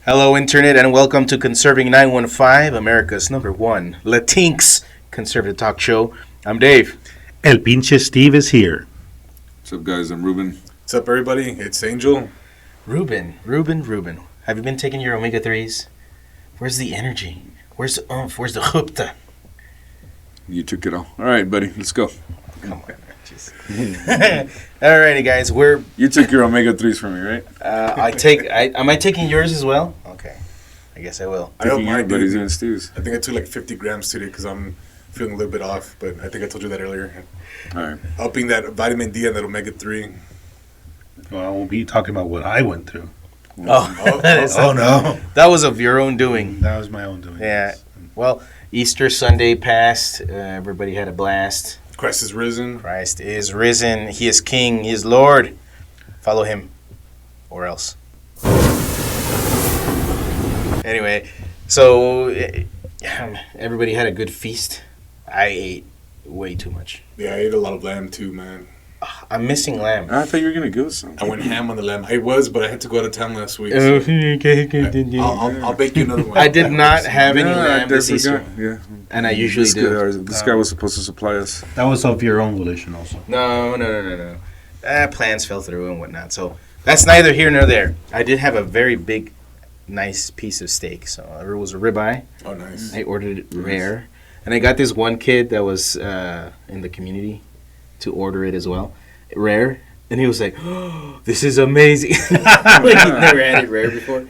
Hello, Internet, and welcome to Conserving 915, America's #1 Latinx conservative talk show. I'm Dave. El pinche Steve is here. What's up, guys? I'm Ruben. What's up, everybody? It's Angel. Ruben. Have you been taking your omega-3s? Where's the energy? Where's the oomph? Where's the chupta? You took it all. All right, buddy. Let's go. Come on. Alrighty, guys. You took your omega-3s from me, right? Am I taking yours as well? Okay. I guess I will. I hope Taking mine, everybody's dude. and Steve's. I think I took like 50 grams today because I'm feeling a little bit off, but I think I told you that earlier. All right. Upping that vitamin D and that omega-3. Well, we'll be talking about what I went through. Oh, No. that was of your own doing. That was my own doing. Yeah. Well, Easter Sunday passed. Everybody had a blast. Christ is risen. Christ is risen. He is King. He is Lord. Follow him, or else. Anyway, so everybody had a good feast. I ate way too much. Yeah, I ate a lot of lamb too, man. I'm missing lamb. I thought you were going to give us some. I went ham on the lamb. I was, but I had to go out of town last week. Oh, So I'll bake you another one. I did not have any Yeah, lamb this I Easter, forgot. Yeah. and I usually do. This guy was supposed to supply us. That was of your own volition also. No. Plans fell through and whatnot. So that's neither here nor there. I did have a very big, nice piece of steak. So it was a ribeye. Oh, nice. I ordered it rare, and I got this one kid that was in the community to order it as well, rare, and he was like, "Oh, this is amazing!" Like he'd never had it rare before.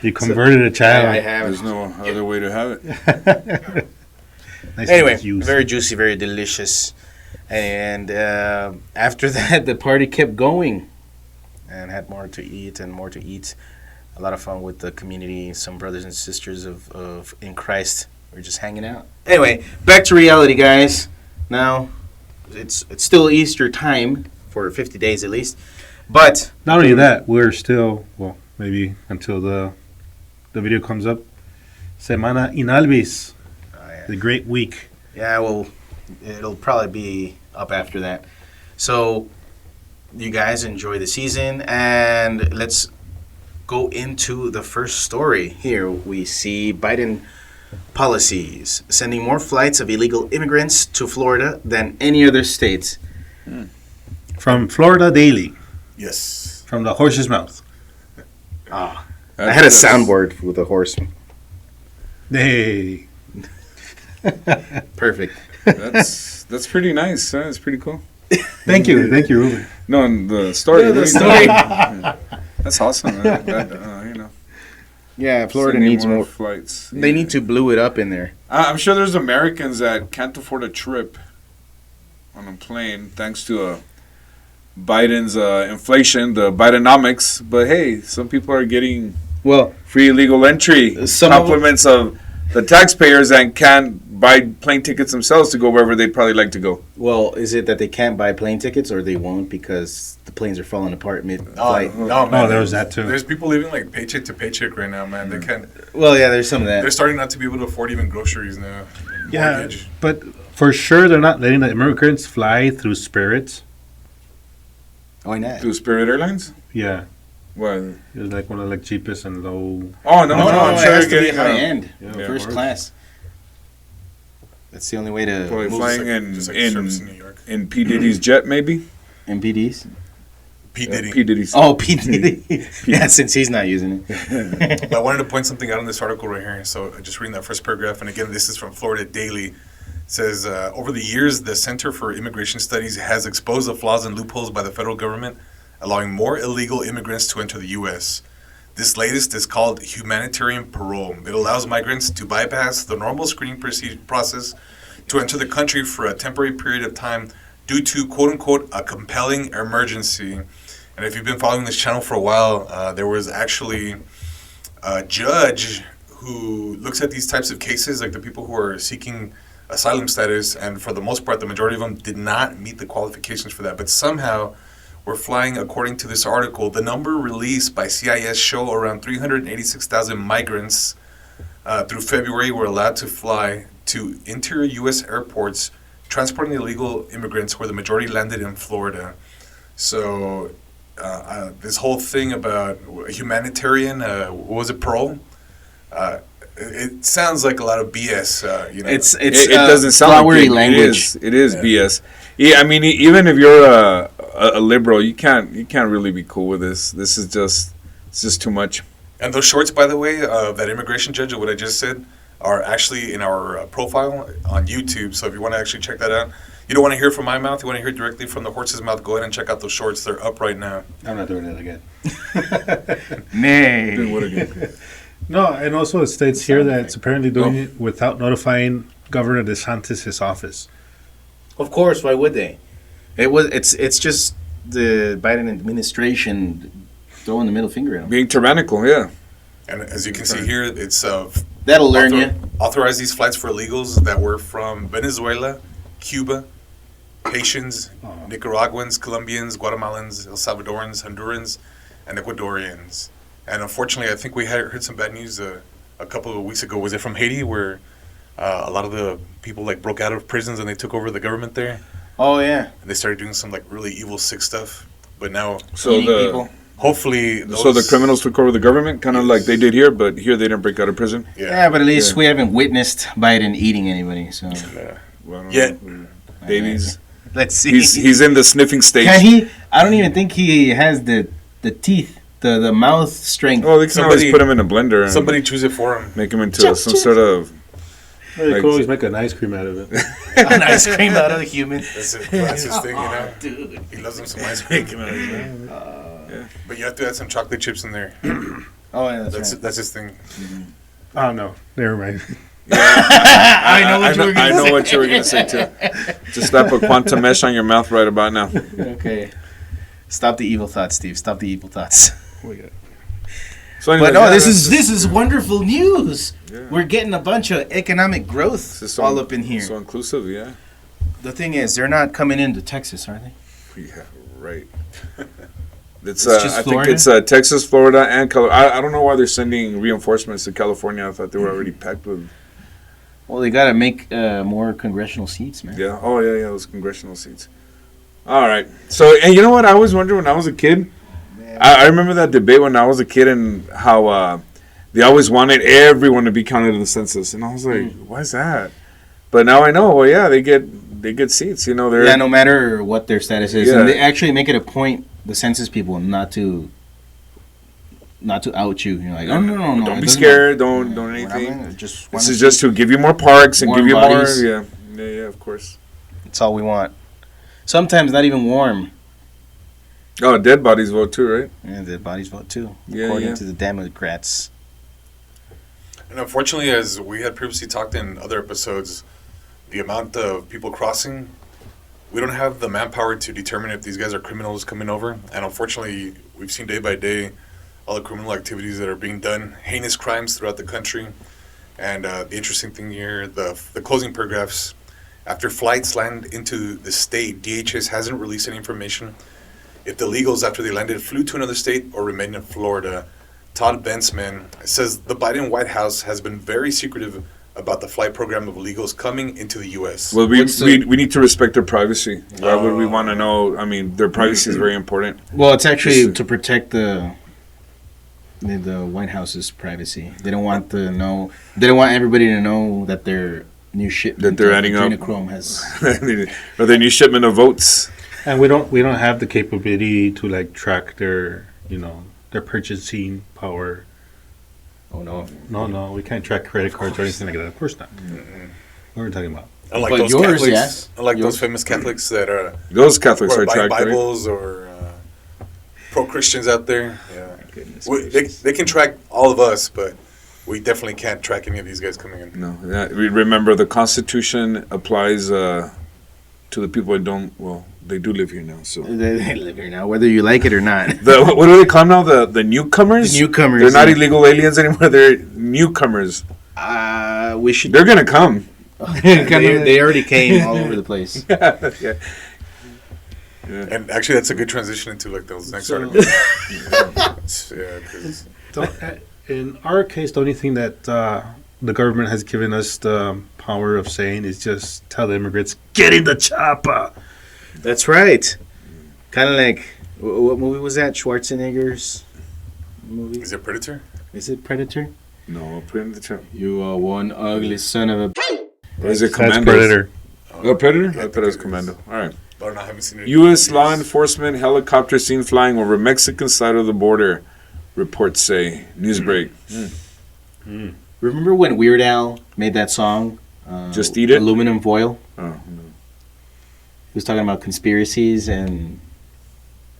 You converted a child. I have There's it. no other way to have it. Nice Anyway, and juicy. very juicy, very delicious, and after that, the party kept going, and had more to eat and more to eat. A lot of fun with the community, some brothers and sisters of in Christ. We're just hanging out. Anyway, back to reality, guys. Now, it's still Easter time for 50 days at least, but Not only that, we're still, well, maybe until the video comes up, Semana Inalvis, the great week. yeah, well, it'll probably be up after that. So, you guys enjoy the season, and let's go into the first story. Here we see Biden policies sending more flights of illegal immigrants to Florida than any other state. From Florida Daily, Yes. from the horse's mouth. I had a soundboard with a horse. Hey. Perfect. That's pretty nice. That's pretty cool. Thank you, Ruben. No, and the story. Yeah, the really- story. That's awesome. You know, Yeah, Florida sending needs more. flights. They need to blue it up in there. I'm sure there's Americans that can't afford a trip on a plane thanks to Biden's inflation, the Bidenomics. But hey, some people are getting Well, free legal entry, Some of- compliments of the taxpayers, and can't buy plane tickets themselves to go wherever they'd probably like to go. is it that they can't buy plane tickets, or they won't because the planes are falling apart Oh, mid-flight? no, man. Oh, there was that too. There's people living like paycheck to paycheck right now, man. They can't. Well, yeah, there's some of They're that. starting not to be able to afford even groceries now. Yeah, Mortgage. but for sure they're not letting the immigrants fly through Spirit. Why not? Through Spirit Airlines? Yeah, What? it's like one of the cheapest and low. Oh, no, I'm it sure has they're to be getting high end, Yeah, first of class. That's the only way to probably Just flying like- just like service in New York. in P. Diddy's jet, maybe? MPDs. P. Diddy. P. Diddy's. Oh, P Diddy. Yeah, since he's not using it. But I wanted to point something out in this article right here. So just reading that first paragraph, and again, this is from Florida Daily. It says, over the years, the Center for Immigration Studies has exposed the flaws and loopholes by the federal government, allowing more illegal immigrants to enter the U.S. This latest is called humanitarian parole. It allows migrants to bypass the normal screening process to enter the country for a temporary period of time due to, quote-unquote, a compelling emergency. And if you've been following this channel for a while, there was actually a judge who looks at these types of cases, like the people who are seeking asylum status, and for the most part, the majority of them did not meet the qualifications for that. But somehow, we're flying, according to this article, the number released by CIS show around 386,000 migrants through February were allowed to fly to interior U.S. airports, transporting illegal immigrants, where the majority landed in Florida. So this whole thing about humanitarian, what was it, parole? It sounds like a lot of BS. It doesn't sound flowery like language. It is BS. Yeah, I mean, even if you're a liberal, you can't really be cool with this. This is just too much. And those shorts, by the way, that immigration judge, what I just said, are actually in our profile on YouTube. So if you want to actually check that out, you don't want to hear from my mouth, you want to hear directly from the horse's mouth, go ahead and check out those shorts. They're up right now. I'm not doing it again. Nay. Then what again? No, and also it states here that it's apparently doing it without notifying Governor DeSantis' office. Of course, why would they? It's just the Biden administration throwing the middle finger at them. Being tyrannical, yeah. And as you can see here, it's That'll learn you. authorize these flights for illegals that were from Venezuela, Cuba, Haitians, Nicaraguans, Colombians, Guatemalans, El Salvadorans, Hondurans, and Ecuadorians. And unfortunately, I think we heard some bad news a couple of weeks ago. Was it from Haiti, where a lot of the people broke out of prisons and they took over the government there? Oh yeah. And they started doing some really evil, sick stuff. But now, People. hopefully, So the criminals took over the government, kind of like they did here, but here they didn't break out of prison. Yeah, but at least we haven't witnessed Biden eating anybody. So Well, I don't Yeah. know. Babies. let's see. He's in the sniffing stage. Can he? I don't even think he has the teeth, the mouth strength. Oh, they can always put him in a blender and somebody choose it for him. make him into some sort of. They could always make an ice cream out of it. An ice cream out of a human. That's his thing, Dude. He loves him some ice cream. But you have to add some chocolate chips in there. Oh yeah, that's right. That's his thing. Oh, no. Never mind. I know what you were I gonna know say. what you were gonna say too. Just slap a quantum mesh on your mouth right about now. Okay. Stop the evil thoughts, Steve. Stop the evil thoughts. So anyway, But no, yeah, this that's is wonderful news. Yeah. We're getting a bunch of economic growth this is so- all up in here. So inclusive, yeah. The thing is, they're not coming into Texas, are they? Yeah, right. It's just I think Florida? it's Texas, Florida, and Colorado. I don't know why they're sending reinforcements to California. I thought they were already packed with. Well, they got to make more congressional seats, man. Yeah. Oh yeah, those congressional seats. All right. So, and you know what? I always wondered when I was a kid. I remember that debate when I was a kid and how they always wanted everyone to be counted in the census, and I was like, why is that? But now I know. Well, yeah, they get seats. You know, they're No matter what their status is, Yeah. and they actually make it a point, the census people, not to out you. You're like, oh no, Don't it be doesn't scared. matter. Don't We're not anything. gonna- just This wanna is just see- to give you more parks and Warm give you bodies. more. Yeah, of course. That's all we want. Sometimes not even warm. Oh, dead bodies vote too, right? Yeah, the bodies vote too, Yeah, according yeah. to the Democrats. And unfortunately, as we had previously talked in other episodes, the amount of people crossing, we don't have the manpower to determine if these guys are criminals coming over. And unfortunately, we've seen day by day all the criminal activities that are being done, heinous crimes throughout the country. And the interesting thing here, the closing paragraphs, after flights land into the state, DHS hasn't released any information if the illegals, after they landed, flew to another state or remained in Florida. Todd Bensman says the Biden White House has been very secretive about the flight program of illegals coming into the U.S. Well, we What's the- need to respect their privacy. Why would we want to know? I mean, their privacy is very important. Well, it's actually Just- to protect the White House's privacy. They don't want They don't want everybody to know that their new ship That they're adding up. Adrenochrome has. Or their new shipment of votes. And we don't have the capability to track their their purchasing power. Oh no! No, we can't track credit cards or anything like that. Of course not. What are we talking about? Unlike But those yours, Catholics, yes. unlike Yours. those famous Catholics that are Those Catholics who are are buying tracked, right? Bibles or pro-Christians out there. Yeah. Goodness They gracious. can track all of us, but we definitely can't track any of these guys coming in. No, we remember the Constitution applies to the people that don't. Well, they do live here now. So They live here now, whether you like it or not. what do they call them now? The newcomers. The newcomers, They're not yeah. illegal aliens anymore. They're newcomers. We should. They're gonna come. they already came all over the place. Yeah. And actually, that's a good transition into those next So- articles. Yeah, 'cause In our case, the only thing that the government has given us the power of saying is just tell the immigrants, get in the chopper. That's right. Kind of like What movie was that? Schwarzenegger's movie? Is it Predator? Is it Predator? No, put it in the chat. You are one ugly son of a. Or is it That's Commando? Predator. Oh, Predator? I Yeah, thought it was Predator. Commando. All right. But I haven't seen it. U.S. law enforcement helicopter seen flying over Mexican side of the border, reports say. Newsbreak. Remember when Weird Al made that song? Just Eat It? Aluminum Foil. Oh, no. He was talking about conspiracies and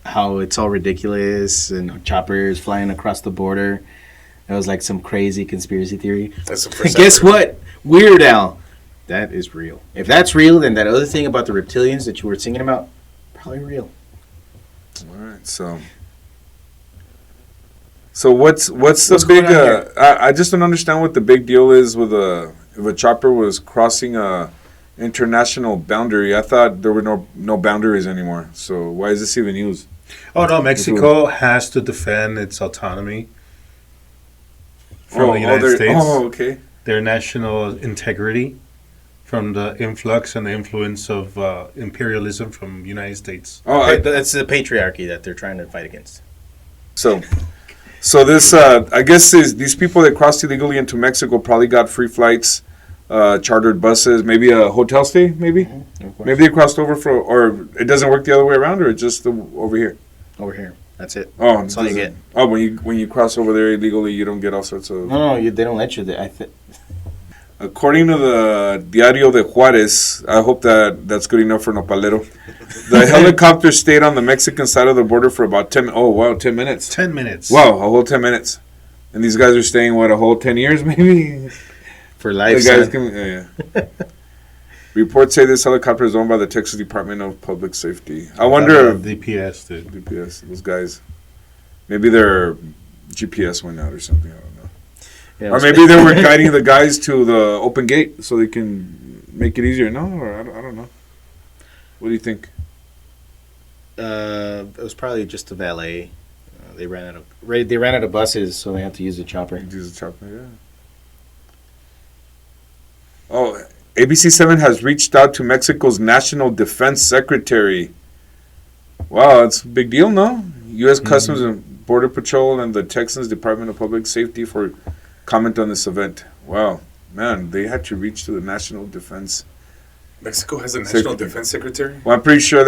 how it's all ridiculous and choppers flying across the border. That was like some crazy conspiracy theory. That's the first. Guess I've heard. what? Weird Al. That is real. If that's real, then that other thing about the reptilians that you were singing about, probably real. All right. So what's the What's big? going on here? I just don't understand what the big deal is with if a chopper was crossing a international boundary. I thought there were no boundaries anymore. So why is this even used? Oh no, Mexico has to defend its autonomy from the United States. Oh, okay. Their national integrity from the influx and the influence of imperialism from the United States. Oh, That's the patriarchy that they're trying to fight against. So this, I guess these people that crossed illegally into Mexico probably got free flights, chartered buses, maybe a hotel stay, maybe? Maybe they crossed over or it doesn't work the other way around, or it's just over here? Over here. That's it. Oh, That's all you get. Oh, when you cross over there illegally, you don't get all sorts of... No, they don't let you. According to the Diario de Juarez, I hope that's good enough for Nopalero. The helicopter stayed on the Mexican side of the border for about 10 minutes. 10 minutes. Wow, a whole 10 minutes. And these guys are staying, what, a whole 10 years maybe? For life, The guys son. yeah. Reports say this helicopter is owned by the Texas Department of Public Safety. I wonder if DPS did. GPS, those guys, maybe their GPS went out or something, I don't know. Yeah, Or maybe they were guiding the guys to the open gate so they can make it easier. No, or I don't know. What do you think? It was probably just a valet. They ran out of buses, so they had to use the chopper. Use the chopper, yeah. Oh, ABC7 has reached out to Mexico's National Defense Secretary. Wow, that's a big deal, no? U.S. Customs and Border Patrol and the Texas Department of Public Safety for comment on this event. Wow, man, they had to reach to the National Defense. Mexico has a national defense secretary. Well, I'm pretty sure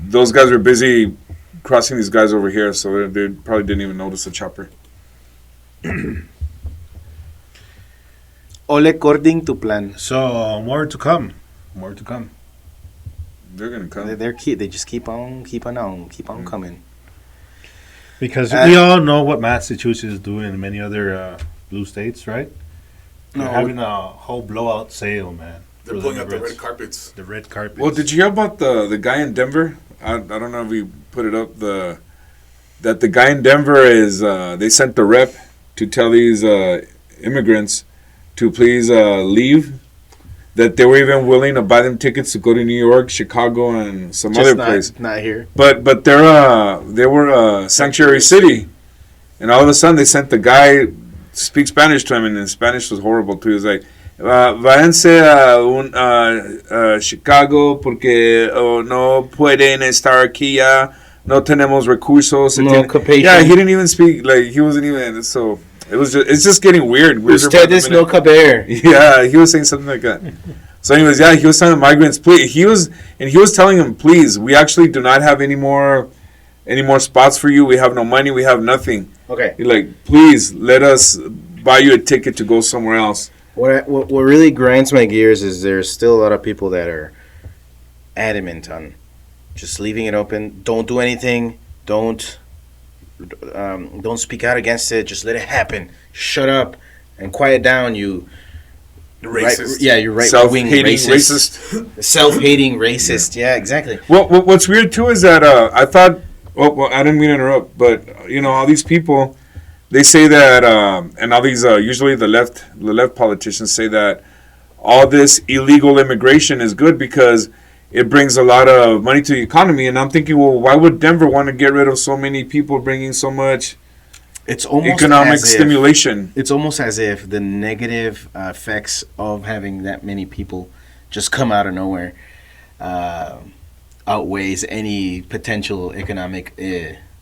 those guys were busy crossing these guys over here, so they probably didn't even notice the chopper. All according to plan. So more to come. More to come. They're gonna come. They just keep on coming. Because we all know what Massachusetts is doing in many other blue states, right? They're No. having a whole blowout sale, man. They're for pulling out the immigrants. red carpets. The red carpet. Well, did you hear about the guy in Denver? I don't know if we put it up. That the guy in Denver is they sent the rep to tell these immigrants to please leave. That they were even willing to buy them tickets to go to New York, Chicago, and some Just other not, place. Not here. But they were a sanctuary city, and all of a sudden they sent the guy speak Spanish to him, and his Spanish was horrible too. He was like, váyanse a Chicago porque no pueden estar aquí ya, no tenemos recursos. No occupation. Yeah, he didn't even speak, like he wasn't even, so it's just getting weird. Ustedes no caber. Yeah, he was saying something like that. So anyways, yeah, he was telling the migrants, please, he was telling them, please, we actually do not have any more spots for you. We have no money. We have nothing. Okay. He's like, please let us buy you a ticket to go somewhere else. What really grinds my gears is there's still a lot of people that are adamant on just leaving it open. Don't do anything. Don't speak out against it. Just let it happen. Shut up and quiet down. You Racist. you're right-wing Racist. self-hating racist. Yeah, exactly. Well, what's weird too is that I thought. Well, I didn't mean to interrupt, but all these people, they say that, and all these usually the left politicians say that all this illegal immigration is good because it brings a lot of money to the economy. And I'm thinking, well, why would Denver want to get rid of so many people bringing so much It's almost economic stimulation? It's almost as if the negative effects of having that many people just come out of nowhere. outweighs any potential economic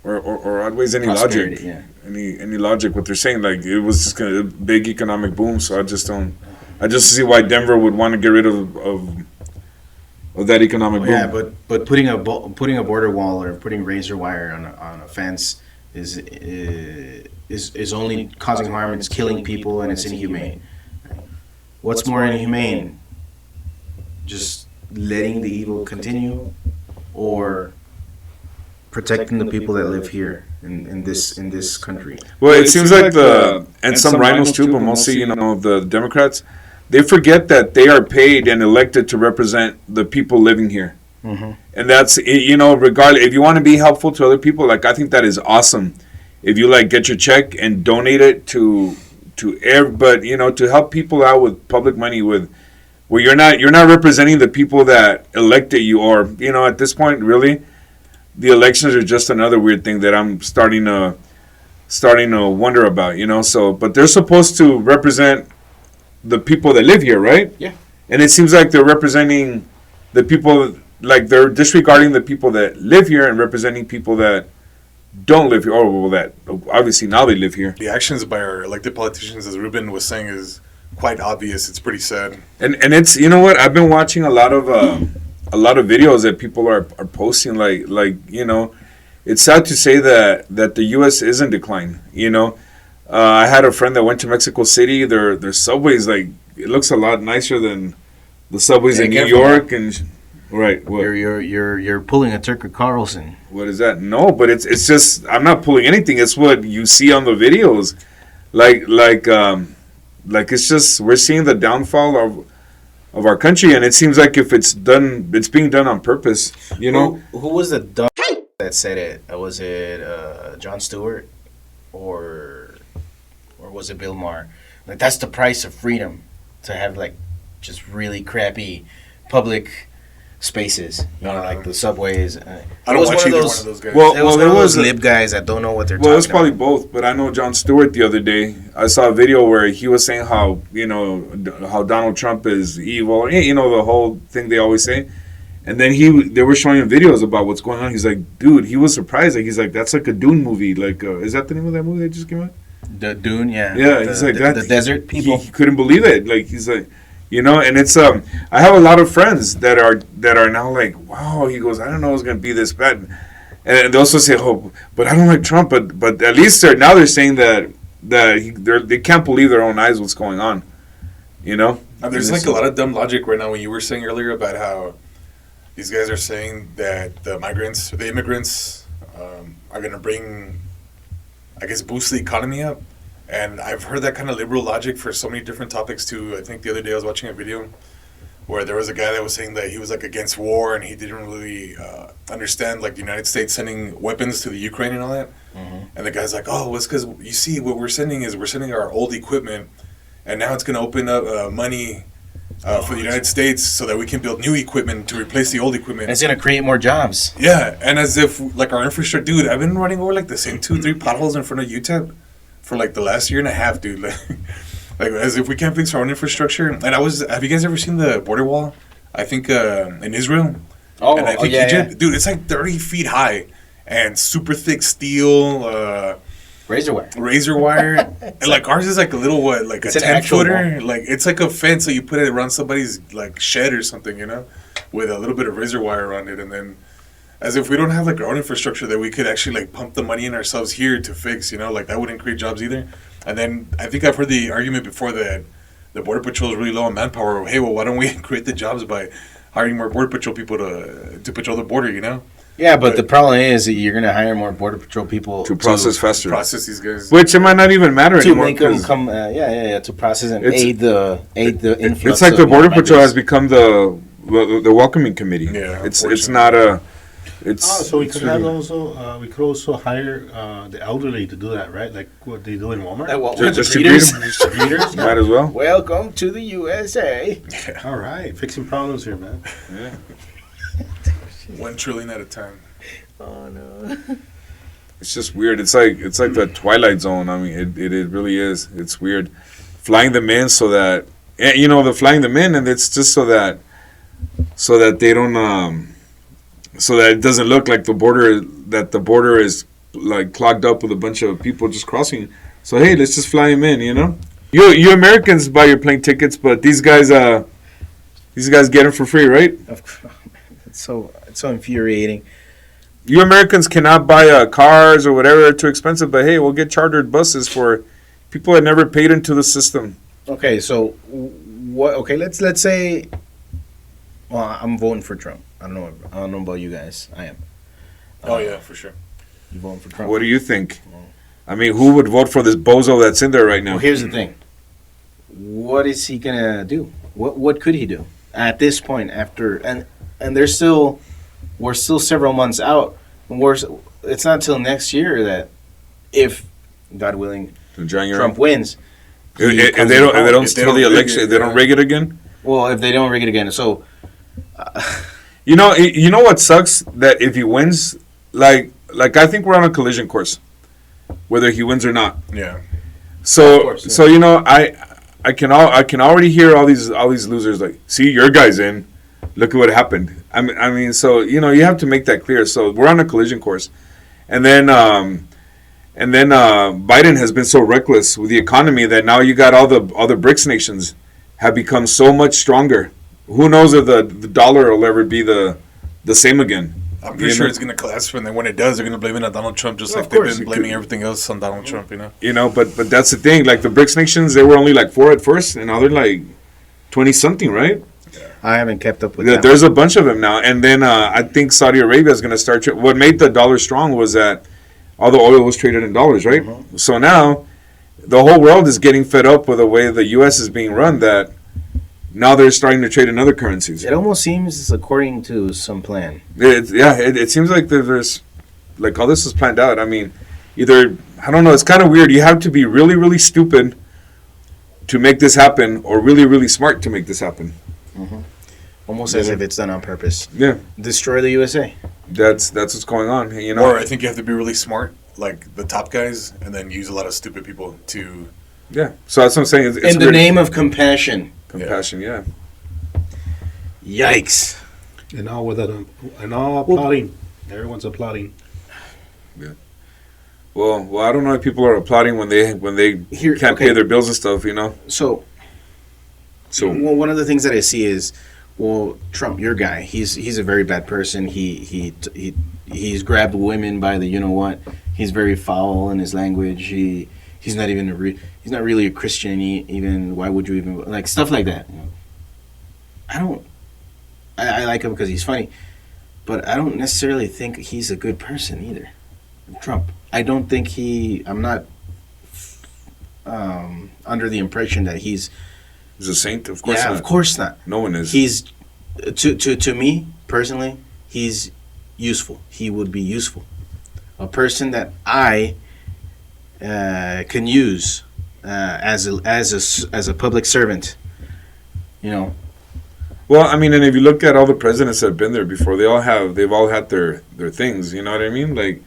or outweighs any prosperity. logic. Yeah. Any logic? What they're saying, like it was just a big economic boom. So I just don't. I just see why Denver would want to get rid of that economic boom. Yeah, but putting a border wall or putting razor wire on a fence is only causing harm. It's killing people and it's inhumane. What's more inhumane? Just letting the evil continue, or protecting the people that live here in this country? Well, it seems like and some rhinos too, but mostly the Democrats, they forget that they are paid and elected to represent the people living here. Mm-hmm. And that's, regardless, if you want to be helpful to other people, like, I think that is awesome. If you, like, get your check and donate it to but, to help people out with public money where you're not representing the people that elected you, or, at this point, really, the elections are just another weird thing that I'm starting to wonder about, so, but they're supposed to represent the people that live here, right? Yeah. And it seems like they're representing the people, like they're disregarding the people that live here and representing people that don't live here. Oh, well, that obviously now they live here. The actions by our elected politicians, as Ruben was saying, is quite obvious. It's pretty sad. And it's, what, I've been watching a lot of videos that people are posting, like it's sad to say that the U.S. is in decline. I had a friend that went to Mexico City. Their subways, like, it looks a lot nicer than the subways in New York. And right, what? You're pulling a Tucker Carlson. What is that? No, but it's just, I'm not pulling anything. It's what you see on the videos, like it's just, we're seeing the downfall of our country, and it seems like if it's being done on purpose. Who was the dumb that said it? Was it Jon Stewart or was it Bill Maher? Like, that's the price of freedom, to have like just really crappy public spaces, like the subways. I don't watch either one of those guys. Well, there was lib guys that don't know what they're talking about. Well, it's probably both, but I know Jon Stewart the other day. I saw a video where he was saying how how Donald Trump is evil, the whole thing they always say. And then they were showing him videos about what's going on. He's like, dude, he was surprised. Like, he's like, that's like a Dune movie. Like, is that the name of that movie that just came out? The Dune, yeah. Yeah, he's like that. The desert people. He couldn't believe it. Like, he's like, and it's I have a lot of friends that are now like, wow. He goes, I don't know it's gonna be this bad, and they also say, oh, but I don't like Trump. But at least they're saying that they can't believe their own eyes what's going on. There's like a lot of dumb logic right now when you were saying earlier about how these guys are saying that the immigrants are going to bring, I guess, boost the economy up. And I've heard that kind of liberal logic for so many different topics too. I think the other day I was watching a video where there was a guy that was saying that he was like against war and he didn't really understand like the United States sending weapons to the Ukraine and all that. Mm-hmm. And the guy's like, oh, well, it's because you see what we're sending our old equipment, and now it's going to open up money for the United States so that we can build new equipment to replace the old equipment. And it's going to create more jobs. Yeah, and as if like our infrastructure, dude, I've been running over like the same 2-3 potholes in front of UTEP for like the last year and a half, dude. Like as if we can't fix our own infrastructure. And have you guys ever seen the border wall? I think in Israel. Oh, and I think Egypt. Yeah. Dude, it's like 30 feet high and super thick steel. Razor wire. And like ours is like a little like it's a 10-footer. Like it's like a fence, so you put it around somebody's like shed or something, with a little bit of razor wire around it, and then as if we don't have like our own infrastructure that we could actually like pump the money in ourselves here to fix, like that wouldn't create jobs either. And then I think I've heard the argument before that the Border Patrol is really low on manpower. Hey, well, why don't we create the jobs by hiring more Border Patrol people to patrol the border, Yeah, but the problem is that you're going to hire more Border Patrol people to process faster. Process these guys. Which it might not even matter to anymore. Make them come, to process and aid the influx. It's like the Border Patrol has become the welcoming committee. Yeah, it's not a. So we could also hire the elderly to do that, right? Like what they do in Walmart. Distributors. Might as well. Welcome to the USA. Yeah. All right, fixing problems here, man. Yeah. 1 trillion at a time. Oh no. It's just weird. It's like the Twilight Zone. I mean, it really is. It's weird. Flying them in so that they're flying them in, and it's just so that they don't so that it doesn't look like the border is like clogged up with a bunch of people just crossing. So hey, let's just fly him in, you know. You Americans buy your plane tickets, but these guys get them for free, right? It's so infuriating. You Americans cannot buy cars or whatever; they're too expensive. But hey, we'll get chartered buses for people that never paid into the system. Okay, so what? Okay, let's say. Well, I'm voting for Trump. I don't know about you guys. I am. Oh yeah, for sure. You voting for Trump? What do you think? I mean, who would vote for this bozo that's in there right now? Well, here's the thing. What is he gonna do? What could he do at this point? After and we're still several months out. It's not until next year that, if God willing, Trump wins. And they don't steal the election. They don't rig it again. Well, if they don't rig it again, so you know what sucks, that if he wins, like I think we're on a collision course, whether he wins or not. Yeah. So Of course, yeah. so you know I can already hear all these losers like, see, your guy's in. Look at what happened. I mean, so you know, you have to make that clear. So we're on a collision course, and then Biden has been so reckless with the economy that now you got all the BRICS nations have become so much stronger. Who knows if the dollar will ever be the same again? I'm pretty sure it's going to collapse, and then when it does, they're going to blame it on Donald Trump, just like they've been blaming everything else on Donald Trump. You know. You know, but that's the thing. Like the BRICS nations, they were only like 4 at first, and now they're like 20 something, right? I haven't kept up with that. There's a bunch of them now, and then I think Saudi Arabia is going to start. What made the dollar strong was that all the oil was traded in dollars, right? Mm-hmm. So now the whole world is getting fed up with the way the U.S. is being run, that now they're starting to trade in other currencies. It almost seems according to some plan. It seems like there's like all this is planned out. I mean, either, I don't know, it's kind of weird. You have to be really, really stupid to make this happen, or really, really smart to make this happen. Mm-hmm. Almost as if it's done on purpose. Yeah. Destroy the USA. That's what's going on, you know. Or I think you have to be really smart, like the top guys, and then use a lot of stupid people to. Yeah. So that's what I'm saying. It's in the name of compassion. Compassion, yeah. Yikes. And all applauding. Everyone's applauding. Yeah. Well, I don't know if people are applauding when they can't pay their bills and stuff, you know. So well, one of the things that I see is, well, Trump, your guy, he's a very bad person. He's grabbed women by the, you know what? He's very foul in his language. He's not even he's not really a Christian. Even why would you even, like, stuff like that? You know? I like him because he's funny, but I don't necessarily think he's a good person either. Trump. I don't think I'm not under the impression that he's a saint. Of course not. Of course not. No one is. He's to me personally, he's useful. He would be useful. A person that I can use as a public servant. You know. Well, I mean, and if you look at all the presidents that have been there before, they've all had their things. You know what I mean? Like,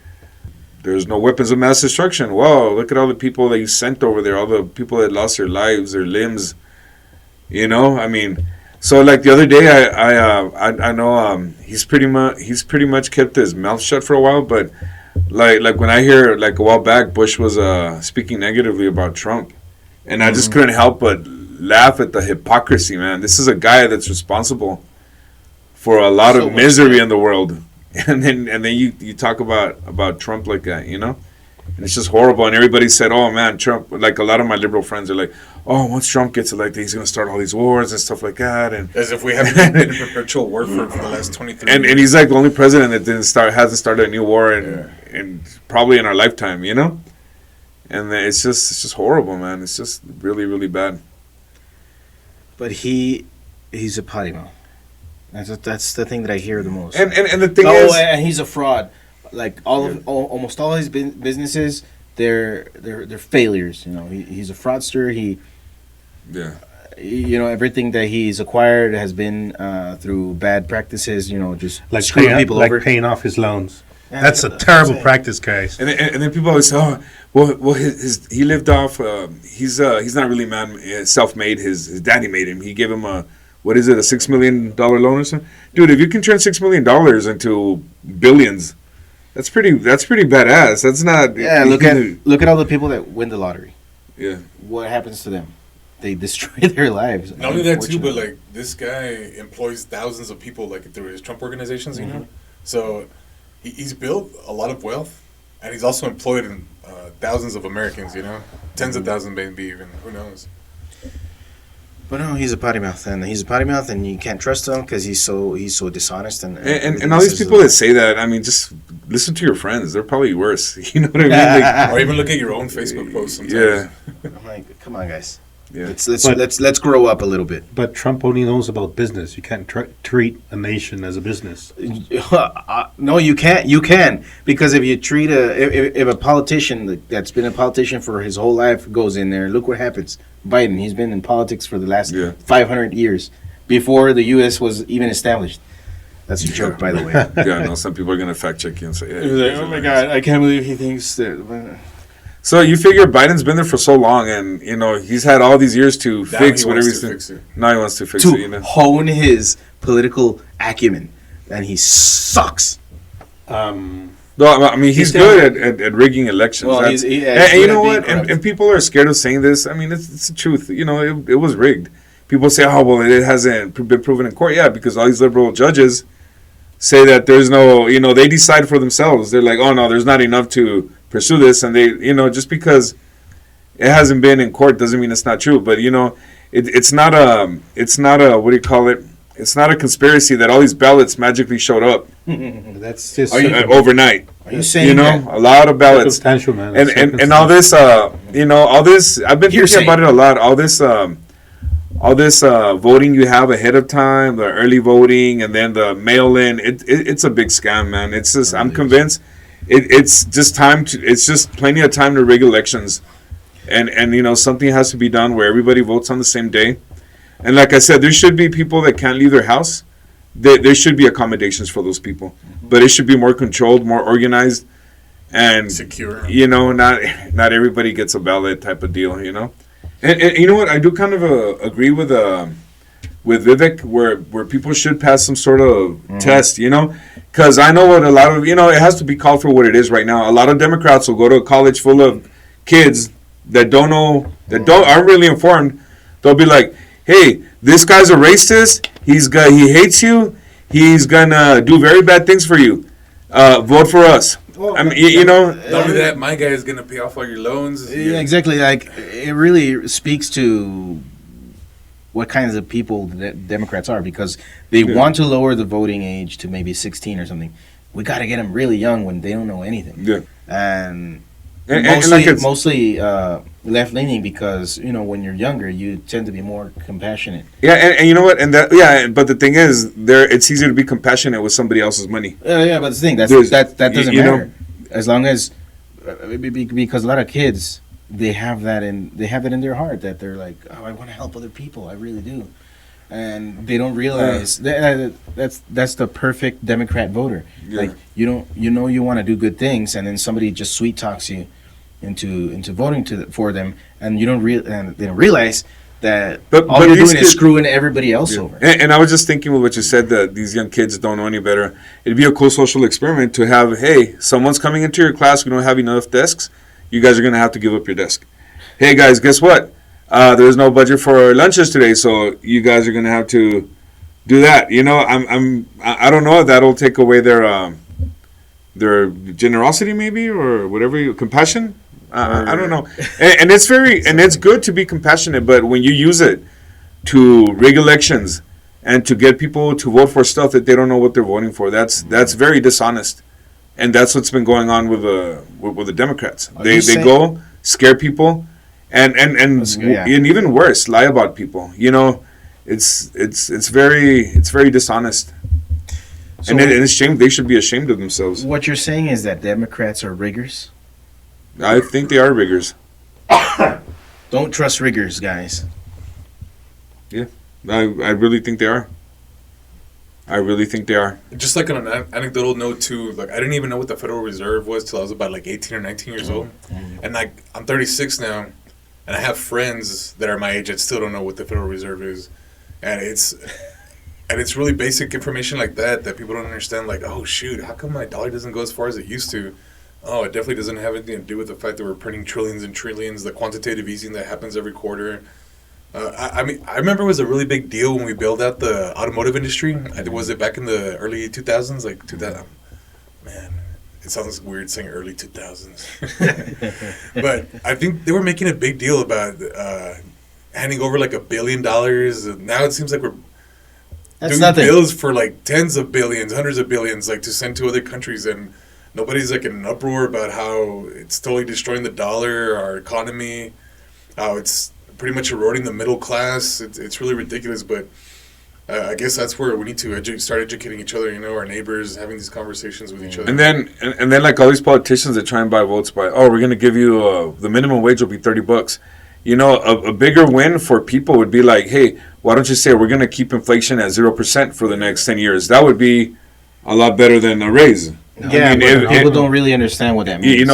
there's no weapons of mass destruction. Wow, look at all the people that you sent over there. All the people that lost their lives, their limbs. You know, I mean, so like the other day, I know he's pretty much kept his mouth shut for a while, but like when I hear, like, a while back, Bush was speaking negatively about Trump, and I just couldn't help but laugh at the hypocrisy, man. This is a guy that's responsible for a lot of misery in the world, and then you talk about Trump like that, you know. And it's just horrible. And everybody said, oh, man, Trump, like a lot of my liberal friends are like, oh, once Trump gets elected, he's going to start all these wars and stuff like that. And as if we haven't been in perpetual war for the last 23 years. And he's like the only president that hasn't started a new war in probably in our lifetime, you know? And it's just horrible, man. It's just really, really bad. But he's a potty mouth. That's the thing that I hear the most. And the thing is... and he's a fraud. Like almost all his businesses, they're failures. You know, he's a fraudster. You know, everything that he's acquired has been through bad practices. You know, just like screwing people over, paying off his loans. Yeah, that's a terrible practice, guys. And then people always say, oh, well, he lived off. He's not really self-made. His daddy made him. He gave him what is it, a $6 million loan or something? Dude, if you can turn $6 million into billions, that's pretty badass. That's not. Yeah, look at all the people that win the lottery. Yeah. What happens to them? They destroy their lives. Not only that too, but like this guy employs thousands of people like through his Trump organizations, you know. So he's built a lot of wealth, and he's also employed in thousands of Americans, you know, tens of thousands, maybe even, who knows. But no, he's a potty mouth, and you can't trust him because he's so dishonest and all these people that say that, I mean, just listen to your friends. They're probably worse. You know what I mean? Like, or even look at your own Facebook posts sometimes. Yeah. I'm like, come on, guys. Yeah. Let's grow up a little bit. But Trump only knows about business. You can't treat a nation as a business. No, you can't. You can, because if you treat if a politician that's been a politician for his whole life goes in there, look what happens. Biden, he's been in politics for the last 500 years before the U.S. was even established. That's a joke, by the way. Yeah, I know some people are gonna fact check you and say, "Oh my God, I can't believe he thinks that." So you figure Biden's been there for so long, and you know he's had all these years to fix whatever he's doing. Now he wants to fix it. You know, hone his political acumen, and he sucks. No, I mean he's good at rigging elections. Well, and you know what? And people are scared of saying this. I mean, it's the truth. You know, it was rigged. People say, "Oh, well, it hasn't been proven in court." Yeah, because all these liberal judges say that there's no. You know, they decide for themselves. They're like, "Oh no, there's not enough to pursue this," and they, you know, just because it hasn't been in court doesn't mean it's not true. But you know, it's not a what do you call it? It's not a conspiracy that all these ballots magically showed up. That's just overnight. Are you saying, you know, a lot of ballots, substantial, man. And all this, you know, all this. I've been thinking about it a lot. All this voting you have ahead of time, the early voting, and then the mail-in. It's a big scam, man. It's just I'm convinced. It's just time to. It's just plenty of time to rig elections, and you know something has to be done where everybody votes on the same day. And like I said, there should be people that can't leave their house. There should be accommodations for those people, but it should be more controlled, more organized, and secure. You know, not everybody gets a ballot type of deal. You know, and you know what? I do kind of agree with Vivek where people should pass some sort of test. You know, because I know what a lot of, you know, it has to be called for what it is right now. A lot of Democrats will go to a college full of kids that don't know, aren't really informed. They'll be like, hey, this guy's a racist. He hates you. He's gonna do very bad things for you. Vote for us. Well, I mean, you know. Not only that, my guy is gonna pay off all your loans. Yeah, exactly. Like, it really speaks to what kinds of people the Democrats are, because they want to lower the voting age to maybe 16 or something. We got to get them really young when they don't know anything. Yeah. And like mostly left leaning, because you know when you're younger you tend to be more compassionate. Yeah, and you know what? And that but the thing is, it's easier to be compassionate with somebody else's money. Yeah, but the thing that doesn't matter, know? As long as because a lot of kids they have that in their heart that they're like, oh, I want to help other people, I really do. And they don't realize that's the perfect Democrat voter. Yeah. Like you want to do good things, and then somebody just sweet talks you into voting for them, and they don't realize that all you're doing is screwing everybody else over. And I was just thinking with what you said, that these young kids don't know any better. It'd be a cool social experiment to have, hey, someone's coming into your class, we don't have enough desks, you guys are going to have to give up your desk. Hey guys, guess what? There's no budget for lunches today, so you guys are gonna have to do that. You know, I don't know if that'll take away their generosity, maybe, or whatever, compassion. I don't know. And it's good to be compassionate, but when you use it to rig elections and to get people to vote for stuff that they don't know what they're voting for, that's very dishonest, and that's what's been going on with the Democrats. They go scare people. And even worse, lie about people. You know, it's very dishonest, so and it's shame. They should be ashamed of themselves. What you're saying is that Democrats are riggers? I think they are riggers. Don't trust riggers, guys. Yeah, I really think they are. I really think they are. Just like on an anecdotal note too, like I didn't even know what the Federal Reserve was till I was about like 18 or 19 years old, and like I'm 36 now. And I have friends that are my age that still don't know what the Federal Reserve is. and it's really basic information like that people don't understand. Like, oh shoot, how come my dollar doesn't go as far as it used to? Oh, it definitely doesn't have anything to do with the fact that we're printing trillions and trillions, the quantitative easing that happens every quarter. I mean, I remember it was a really big deal when we built out the automotive industry. Was it back in the early 2000s? Like 2000, man, it sounds weird saying early 2000s. But I think they were making a big deal about handing over like $1 billion. Now it seems like we're doing bills for like tens of billions, hundreds of billions, like to send to other countries, and nobody's like in an uproar about how it's totally destroying the dollar, our economy, how it's pretty much eroding the middle class. It's really ridiculous, but I guess that's where we need to start educating each other, our neighbors, having these conversations with each other. And then like all these politicians that try and buy votes by, we're going to give you, the minimum wage will be $30. A bigger win for people would be like, hey, why don't you say we're going to keep inflation at 0% for the next 10 years? That would be a lot better than a raise. Yeah, people don't really understand what that means.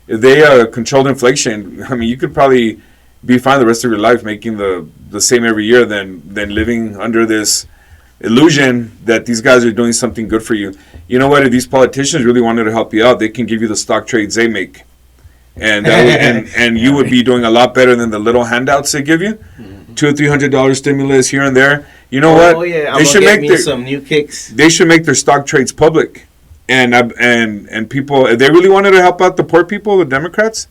If they controlled inflation, I mean, you could probably be fine the rest of your life making the same every year than living under this illusion that these guys are doing something good for you. You know what? If these politicians really wanted to help you out, they can give you the stock trades they make, and and you would be doing a lot better than the little handouts they give you. $200 or $300 stimulus here and there. You know what? Oh yeah, they should make some new kicks. They should make their stock trades public, and people, if they really wanted to help out the poor people, the Democrats,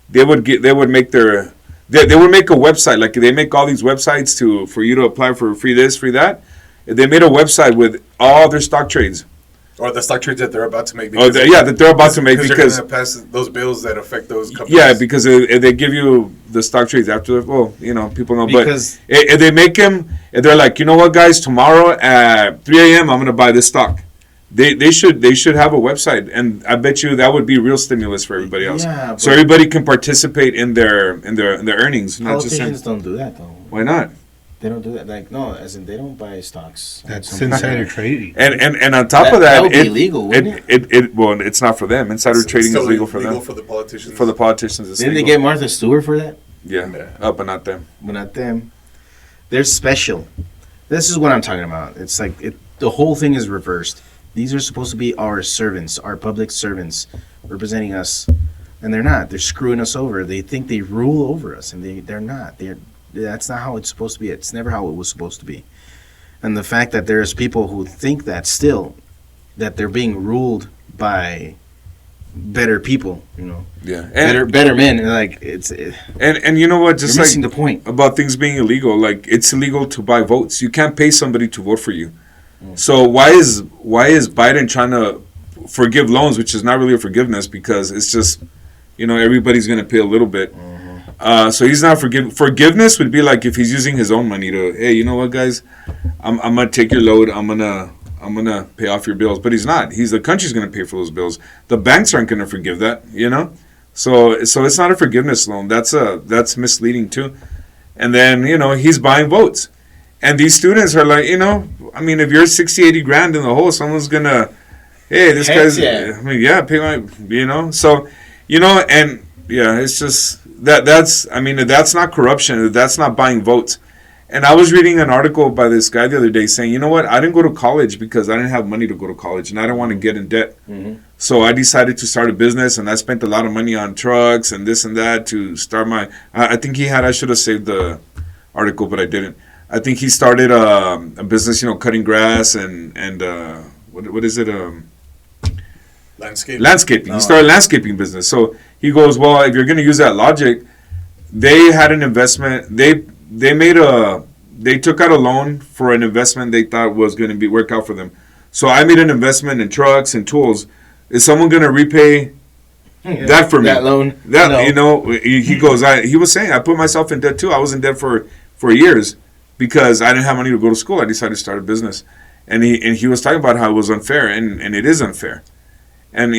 they would make their. They would make a website, like they make all these websites for you to apply for free this, free that. If they made a website with all their stock trades. Or the stock trades that they're about to make. That they're about to make because they're going to pass those bills that affect those companies. Yeah, because if they give you the stock trades after, people know. Because but if they make them, if they're like, you know what, guys, tomorrow at 3 a.m. I'm going to buy this stock. They should have a website, and I bet you that would be real stimulus for everybody else. Yeah, so everybody can participate in their earnings. Politicians don't do that though. Why not? They don't do that. Like no, as in they don't buy stocks. That's insider trading. And on top of that, would be illegal, wouldn't it? Well, it's not for them. Insider trading is legal for them. Legal for the politicians. For the politicians, it's Didn't legal. they get Martha Stewart for that? Yeah, but not them. But not them. They're special. This is what I'm talking about. It's like the whole thing is reversed. These are supposed to be our servants, our public servants, representing us, and they're not. They're screwing us over. They think they rule over us, and they're not. That's not how it's supposed to be. It's never how it was supposed to be. And the fact that there's people who think that still, that they're being ruled by better people, Yeah, better men. Like and you know what? Just you're like missing the point about things being illegal. Like it's illegal to buy votes. You can't pay somebody to vote for you. So why is Biden trying to forgive loans, which is not really a forgiveness because it's just, everybody's going to pay a little bit. So he's not forgiveness would be like if he's using his own money to, hey, you know what, guys, I'm gonna take your load. I'm gonna pay off your bills. But he's not. The country's gonna pay for those bills. The banks aren't gonna forgive that. So it's not a forgiveness loan. That's misleading too. And then he's buying votes. And these students are like, I mean, if you're 60, 80 grand in the hole, someone's going to, hey, this guy's, I mean, yeah, pay my, So, and yeah, it's just, that's not corruption. That's not buying votes. And I was reading an article by this guy the other day saying, you know what, I didn't go to college because I didn't have money to go to college and I didn't want to get in debt. Mm-hmm. So I decided to start a business and I spent a lot of money on trucks and this and that to start I should have saved the article, but I didn't. I think he started a business, cutting grass and what is it? Landscaping. He started a landscaping business. So he goes, well, if you're going to use that logic, they had an investment. They took out a loan for an investment they thought was going to work out for them. So I made an investment in trucks and tools. Is someone going to repay that for me? That loan? He goes, he was saying, I put myself in debt too. I was in debt for years. Because I didn't have money to go to school, I decided to start a business, and he was talking about how it was unfair, and it is unfair, and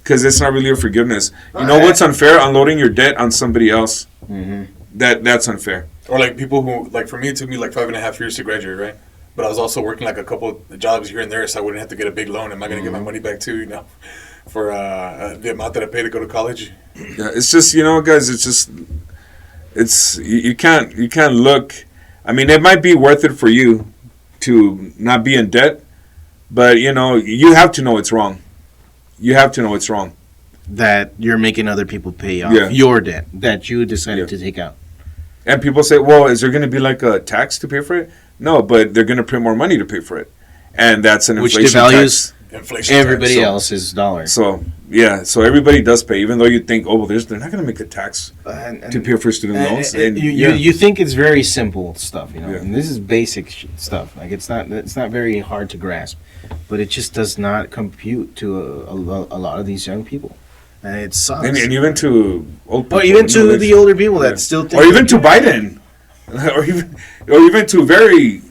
because it's not really a forgiveness. What's unfair? Unloading your debt on somebody else. Mm-hmm. That's unfair. Or like people who, like for me, it took me like 5.5 years to graduate, right? But I was also working like a couple of jobs here and there, so I wouldn't have to get a big loan. Am I going to get my money back too? For the amount that I paid to go to college. Yeah, it's just guys. It's just you can't look. I mean, it might be worth it for you to not be in debt, but you know, you have to know it's wrong. You have to know it's wrong. That you're making other people pay off Yeah. your debt that you decided Yeah. to take out. And people say, well, is there going to be like a tax to pay for it? No, but they're going to print more money to pay for it. And that's an Which inflation devalues tax. Inflation. everybody So- else's dollar. So, yeah, so everybody does pay, even though you think, oh, well, they're not going to make a tax to pay for student loans. And, you think it's very simple stuff, you know, Yeah. and this is basic stuff. Like it's not very hard to grasp, but it just does not compute to a lot of these young people, and it sucks. and even to old people. or even you know, to the older people that Yeah. still think, or even to Biden, or even to very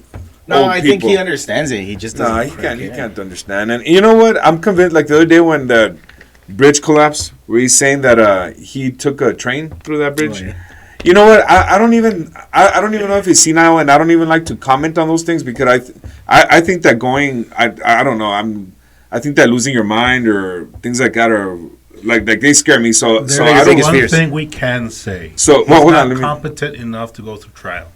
no, old I think he people. understands it. He just doesn't. No, he freaking he care. can't understand. And you know what? I'm convinced. Like the other day when the bridge collapsed, where he's saying that he took a train through that bridge. Oh, yeah. You know what? I don't even know if he's senile, and I don't even like to comment on those things because I think that going I don't know, I think that losing your mind or things like that are like they scare me. So There's I don't. biggest one fears. thing we can say. So He's well, hold not on. Let me, competent enough to go through trial,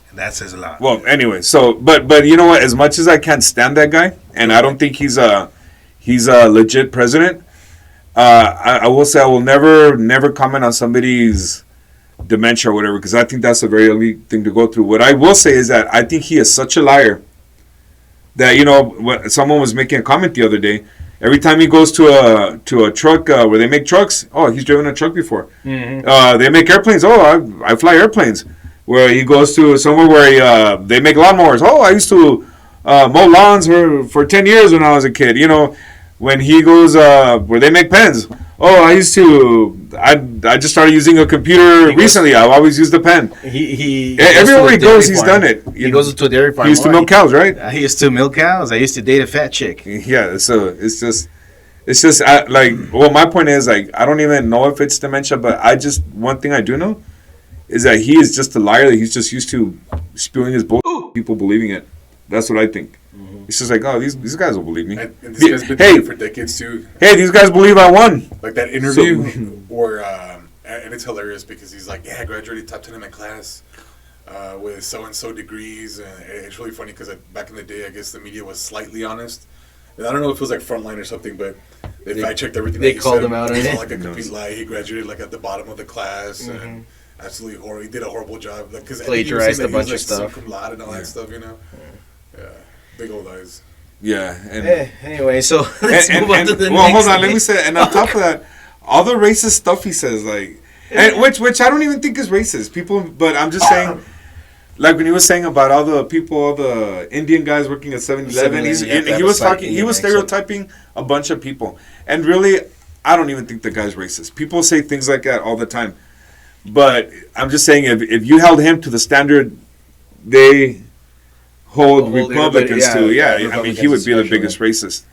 and that says a lot. well, anyway. So but you know what? As much as I can't stand that guy, and I don't think he's a legit president. I will say I will never comment on somebody's dementia or whatever, because I think that's a very ugly thing to go through. What I will say is that I think he is such a liar that, you know, when someone was making a comment the other day, every time he goes to a truck where they make trucks, oh, he's driven a truck before. Mm-hmm. They make airplanes, oh, I fly airplanes. Where he goes to somewhere where they make lawnmowers, oh, I used to mow lawns for 10 years when I was a kid. You know, when he goes where they make pens, oh, I just started using a computer recently. I've always used a pen. He Everywhere he goes, dairy he's farm. done it. He goes to a dairy farm. He used to milk cows, right? I used to milk cows. I used to date a fat chick. Yeah, so it's just like, well, my point is, like, I don't even know if it's dementia, but one thing I do know is that he is just a liar, that he's just used to spewing his bullshit, people believing it. That's what I think. It's just like, oh, these guys will believe me. And this guy's been doing it for decades too. Hey, these guys believe I won. Like that interview where, and it's hilarious because he's like, yeah, I graduated top 10 in my class with so-and-so degrees. And it's really funny because back in the day, I guess the media was slightly honest. And I don't know if it was like Frontline or something, but they fact-checked everything. they that he called said. him out It was on it? all like a complete lie. He graduated like at the bottom of the class and absolutely horrible. He did a horrible job. Like, cause Plagiarized a bunch of like stuff. Cum laude and all that stuff, you know? Yeah. Big old eyes. Yeah. And, Anyway, so let's move on to the well, next hold on. thing. Let me say, and on top of that, all the racist stuff he says, like, and which I don't even think is racist. People, but I'm just saying, like when he was saying about all the Indian guys working at 7-Eleven, 7-Eleven, he was talking, he Indian was accent. stereotyping a bunch of people, and really, I don't even think the guy's racist. People say things like that all the time, but I'm just saying, if you held him to the standard they hold Republicans to, I mean, he would be the biggest racist.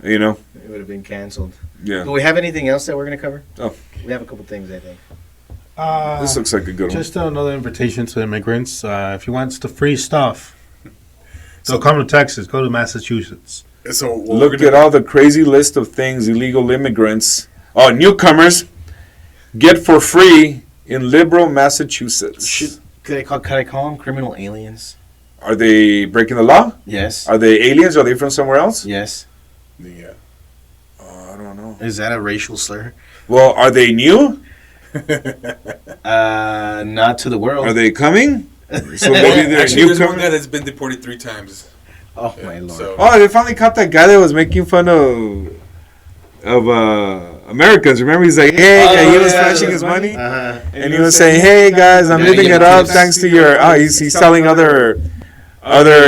You know? It would have been canceled. Yeah. Do we have anything else that we're going to cover? Oh. We have a couple things, I think. This looks like a good one. Just another invitation to immigrants. If you want the free stuff, so come to Texas. Go to Massachusetts. And so Look at all the crazy list of things illegal immigrants, newcomers, get for free in liberal Massachusetts. Could I call them criminal aliens? Are they breaking the law? Yes. Are they aliens? Are they from somewhere else? Yes. Yeah. I don't know. Is that a racial slur? Well, are they new? Not to the world. Are they coming? So maybe they're Actually, there's one guy newcomers. that's been deported 3 times. Oh, my lord. So, Oh, they finally caught that guy that was making fun of Americans. Remember, he's like, hey, he was flashing his money. Uh-huh. And he was saying, "Hey guys, I'm Yeah, living yeah, it up tips. thanks to your." Oh, he's telling other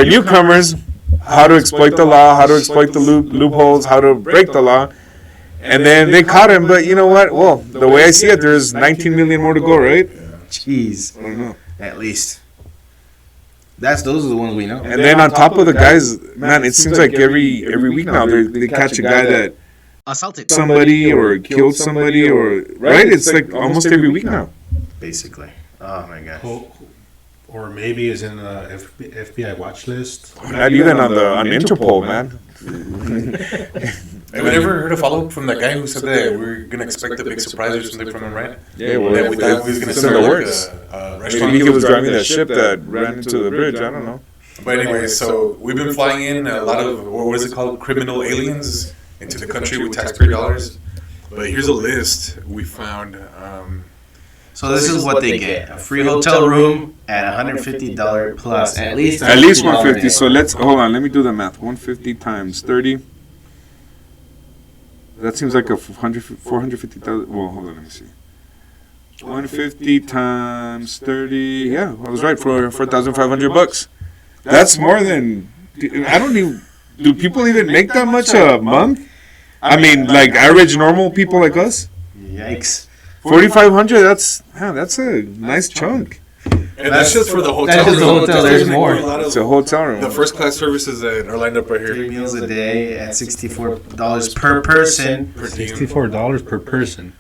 newcomers how to exploit the law, how to exploit the loopholes, how to break the law. And then they caught him. But you know what? Well, the way I see it, there's 19 million more to go, right? Jeez. I don't know. At least. Those are the ones we know. And then on top of the guys, man, it seems like every week now they catch a guy that Assaulted somebody or killed somebody or right. It's like almost every week now. basically. Oh my gosh. Or maybe is in a FBI watch list. Not even on Interpol, man. Have we never heard a follow-up from that guy who said that we were going to expect a big surprise or something from him, right? Yeah, well, That we thought we was going to it's in start the like works. a restaurant. Maybe he was driving that ship that ran into the bridge. I don't know. But anyway, so we've been flying in a lot of, what is it called, criminal aliens into the country with taxpayer dollars. But here's a list we found. So this is what they get: a free hotel room at $150 plus, at least At least 150. So let's hold on. Let me do the math. 150 times 30. That seems like a 450,000. Well, hold on. Let me see. 150 times 30. Yeah, I was right. For $4,500. That's more than. I don't even. Do people even make that much a month? I mean, like average normal people like us. Yikes! 4,500. That's a nice chunk. And that's just for the hotel. That's just the room. hotel. There's more. It's a hotel room. The first class services that are lined up right 3 here. meals a day at $64 per person. Per diem. $64 per person.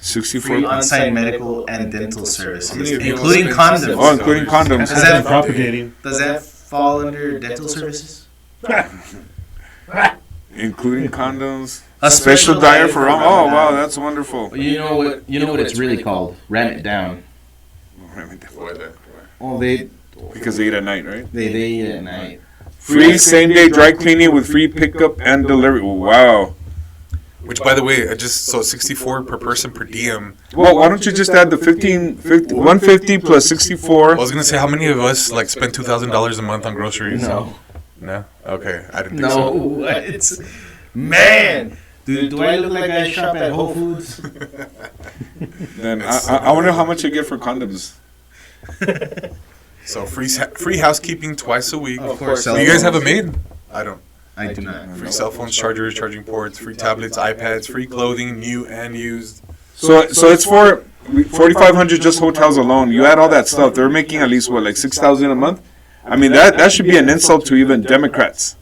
64. Free on-site medical and dental services, How many of you including spend condoms. Oh, including condoms. Does that- propagating. Does that fall under dental services? Including condoms. A Special diet for all. Oh, wow, that's wonderful. You know what? You know what it's really called? Ram it down. Why that? Oh, they Because they eat at night, right? eat at night. Free same-day dry cleaning with free pickup and delivery. Wow. Which, by the way, I just so 64 per person per diem. Well, why don't you just add the 150 plus 64? I was gonna say, how many of us like spend $2,000 a month on groceries? No, No. Okay, I didn't think so. no, it's man. Do I look like I shop at Whole Foods? Then I wonder how much you get for condoms. So free housekeeping twice a week. Of course. Do you guys have a maid? I don't. I do not. Free cell phones, chargers, charging ports, free tablets, iPads, free clothing, new and used. So it's for 4,500 just hotels alone. You add all that stuff, they're making at least what, like 6,000 a month. I mean that should be an insult to even Democrats.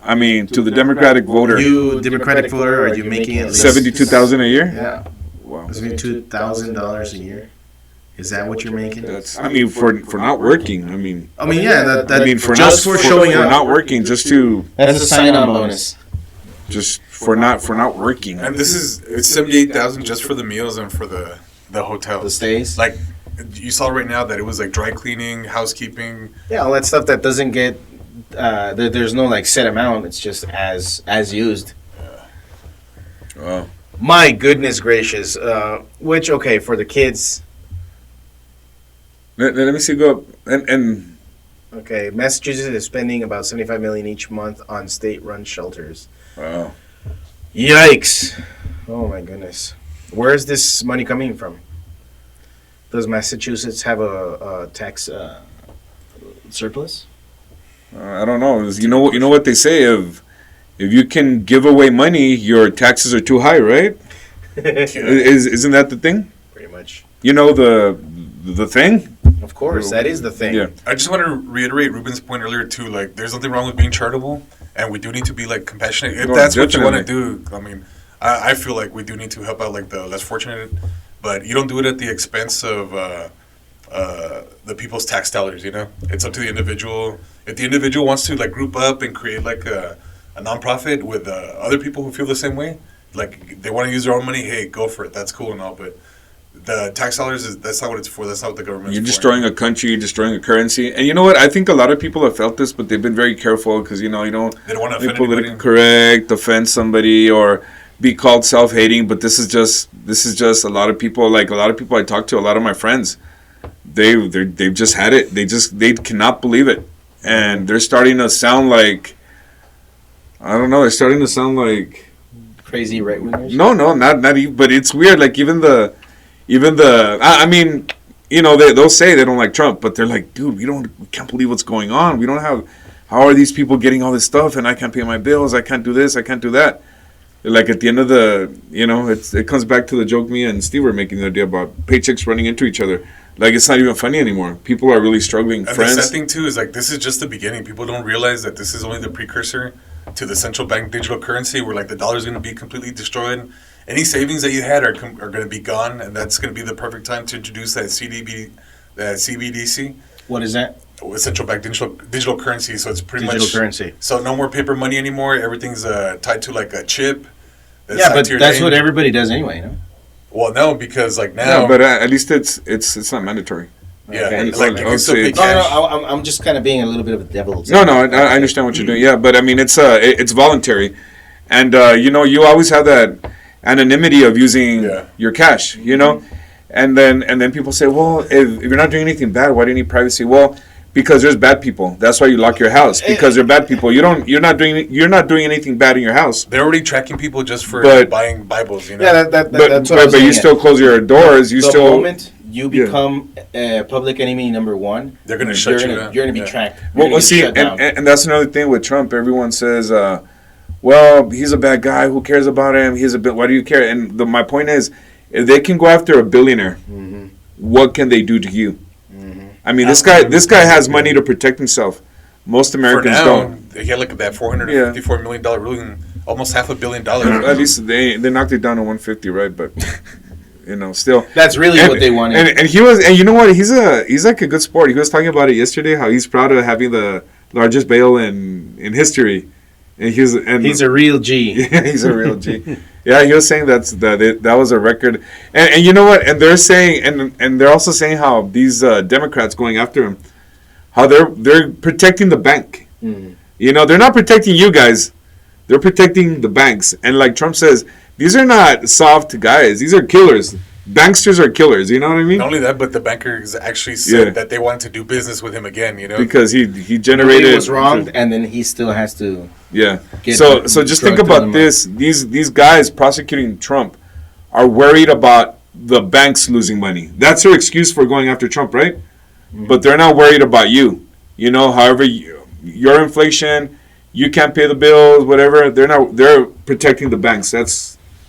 I mean, to the Democratic voter. You Democratic voter, are you making at least 72,000 a year. Yeah, Wow. it's $2,000 a year. Is that what you're making? That's. I mean, for not working. I mean. Yeah, that I mean, for just not for showing for up. not working, just to That's a sign-on bonus. just for not working. And it's 78,000 just for the meals and for the hotel. The stays. Like you saw right now that it was like dry cleaning, housekeeping. Yeah, all that stuff that doesn't get. There's no like set amount. It's just as used. Wow. My goodness gracious. Which okay for the kids. Let me see go up and Okay, Massachusetts is spending about $75 million each month on state-run shelters. wow. Yikes! Oh my goodness. Where is this money coming from? Does Massachusetts have a tax surplus? I don't know. You know what they say, if you can give away money, your taxes are too high, right? Isn't that the thing? Pretty much. You know the thing? Of course, that is the thing. Yeah. I just want to reiterate Ruben's point earlier too. Like, there's nothing wrong with being charitable, and we do need to be like compassionate. If No, that's what you want to definitely. do, I mean, I feel like we do need to help out like the less fortunate, but you don't do it at the expense of the people's tax dollars. You know, it's up to the individual. If the individual wants to like group up and create like a nonprofit with other people who feel the same way, like they want to use their own money, hey, go for it. That's cool and all, but the tax dollars that's not what it's for. That's not what the government. You're destroying a country, you're destroying a currency. And you know what? I think a lot of people have felt this, but they've been very careful because, you don't They don't want to be offend politically anybody. correct, offend somebody, or be called self-hating. But this is just a lot of people. Like a lot of people I talk to, a lot of my friends, they've just had it. They cannot believe it, and they're starting to sound like, I don't know. They're starting to sound like Crazy right wingers. no, not even. But it's weird. Like even the. I mean, they'll say they don't like Trump, but they're like, dude, we can't believe what's going on. We don't have. How are these people getting all this stuff? And I can't pay my bills. I can't do this. I can't do that. Like at the end of it comes back to the joke me and Steve were making the other day about paychecks running into each other. Like it's not even funny anymore. People are really struggling. And Friends. the sad thing too is like this is just the beginning. People don't realize that this is only the precursor to the central bank digital currency, where like the dollar is going to be completely destroyed. Any savings that you had are going to be gone, and that's going to be the perfect time to introduce that CBDC. What is that? with central bank digital currency. So it's pretty Digital much currency. So no more paper money anymore. Everything's tied to like a chip. Yeah, tied but to your that's name. what everybody does anyway, you know? Well, no, because like now, Yeah, but at least it's not mandatory. yeah, Okay. like you can still pay No, No, cash. I'm just kind of being a little bit of a devil's. No, I understand what you're doing. Yeah, but I mean it's voluntary, and you always have that anonymity of using your cash. And then people say, well, if you're not doing anything bad, why do you need privacy? Well, because there's bad people. That's why you lock your house, because they're bad people. You're not doing anything bad in your house. They're already tracking people just for buying Bibles. You know. Yeah, that's what I'm But saying. you still close your doors. You the still moment you become public enemy number one, They're gonna shut you down. You're gonna be Yeah. tracked. You're Well, gonna get see, shut down. and that's another thing with Trump. Everyone says, well, he's a bad guy. Who cares about him? He's a bit. Why do you care? And my point is, if they can go after a billionaire, what can they do to you? I mean, this guy has money to protect himself. Most For Americans now, don't. he had like that $454 million ruling, almost $500 million. At least they knocked it down to 150, right? But still. That's really what they wanted. And he was, and you know what? He's like a good sport. He was talking about it yesterday. How he's proud of having the largest bail in history. And he's a real G. Yeah, he's a real G. Yeah, he was saying that was a record. And you know what? And they're saying, and they're also saying how these Democrats going after him, how they're protecting the bank. They're not protecting you guys. They're protecting the banks. And like Trump says, these are not soft guys. These are killers. Banksters are killers. You know what I mean? Not only that, but the bankers actually said that they wanted to do business with him again. Because he generated. He was wrong, and then he still has to. Yeah. So just think about this. These guys prosecuting Trump are worried about the banks losing money. That's their excuse for going after Trump, right? But they're not worried about you. However, your inflation, you can't pay the bills, whatever. They're protecting the banks.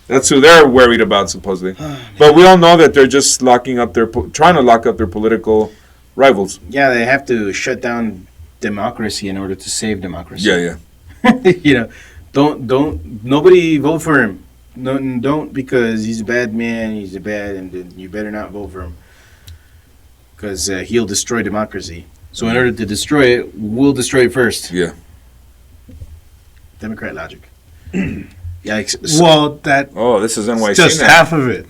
That's who they're worried about, supposedly. But we all know that they're just trying to lock up their political rivals. Yeah, they have to shut down democracy in order to save democracy. Yeah. Don't nobody vote for him. No, don't, because he's a bad man. He's a bad, and you better not vote for him because he'll destroy democracy. So in order to destroy it, we'll destroy it first. Yeah. Democrat logic. Yikes. This is NYC. Just now. half of it.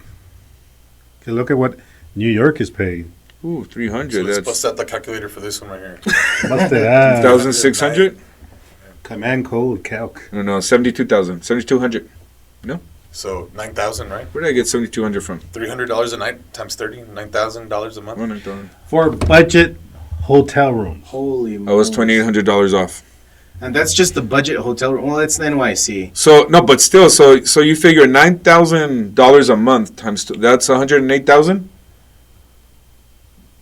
Okay, look at what New York is paying. Ooh, 300. So let's That's bust out the calculator for this one right here. What's that? 1,600. Command code calc. No, 72,000. 7,200. So 9,000, right? Where did I get 7,200 from? $300 a night times 30, $9,000 a month. For budget hotel rooms. Holy I was $2,800 off. And that's just the budget hotel room. Well, it's NYC. So no, but still, so you figure $9,000 a month times two, that's 108,000.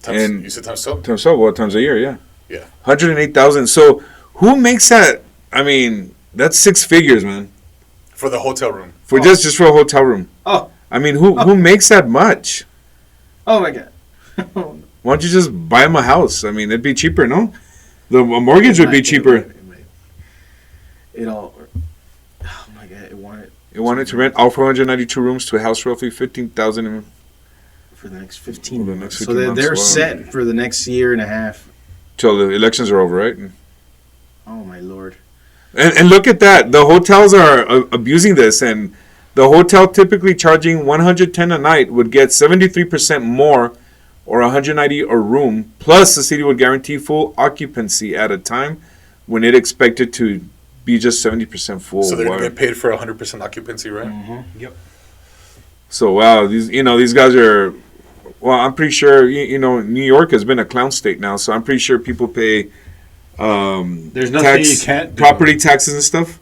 And You said times 12? times a year, yeah. Yeah. 108,000. So who makes that? I mean, that's six figures, man. For the hotel room. For just for a hotel room. Oh. I mean, who makes that much? Oh my God. Why don't you just buy them a house? I mean, it'd be cheaper, no? A mortgage would be cheaper. Oh my God! It wanted to rent all 492 rooms to a house roughly 15,000 for the next 15 the months. next So 15 months, they're wow. set for the next year and a half. till the elections are over, right? Oh my Lord! And look at that. The hotels are abusing this, and the hotel typically charging $110 a night would get 73% more, or $190 a room. Plus, the city would guarantee full occupancy at a time when it expected to be just 70% full. So they're going to get paid for 100% occupancy, right? Mm-hmm. Yep. So wow, these guys are. Well, I'm pretty sure New York has been a clown state now, so I'm pretty sure people pay. There's nothing you can't do. Property taxes and stuff.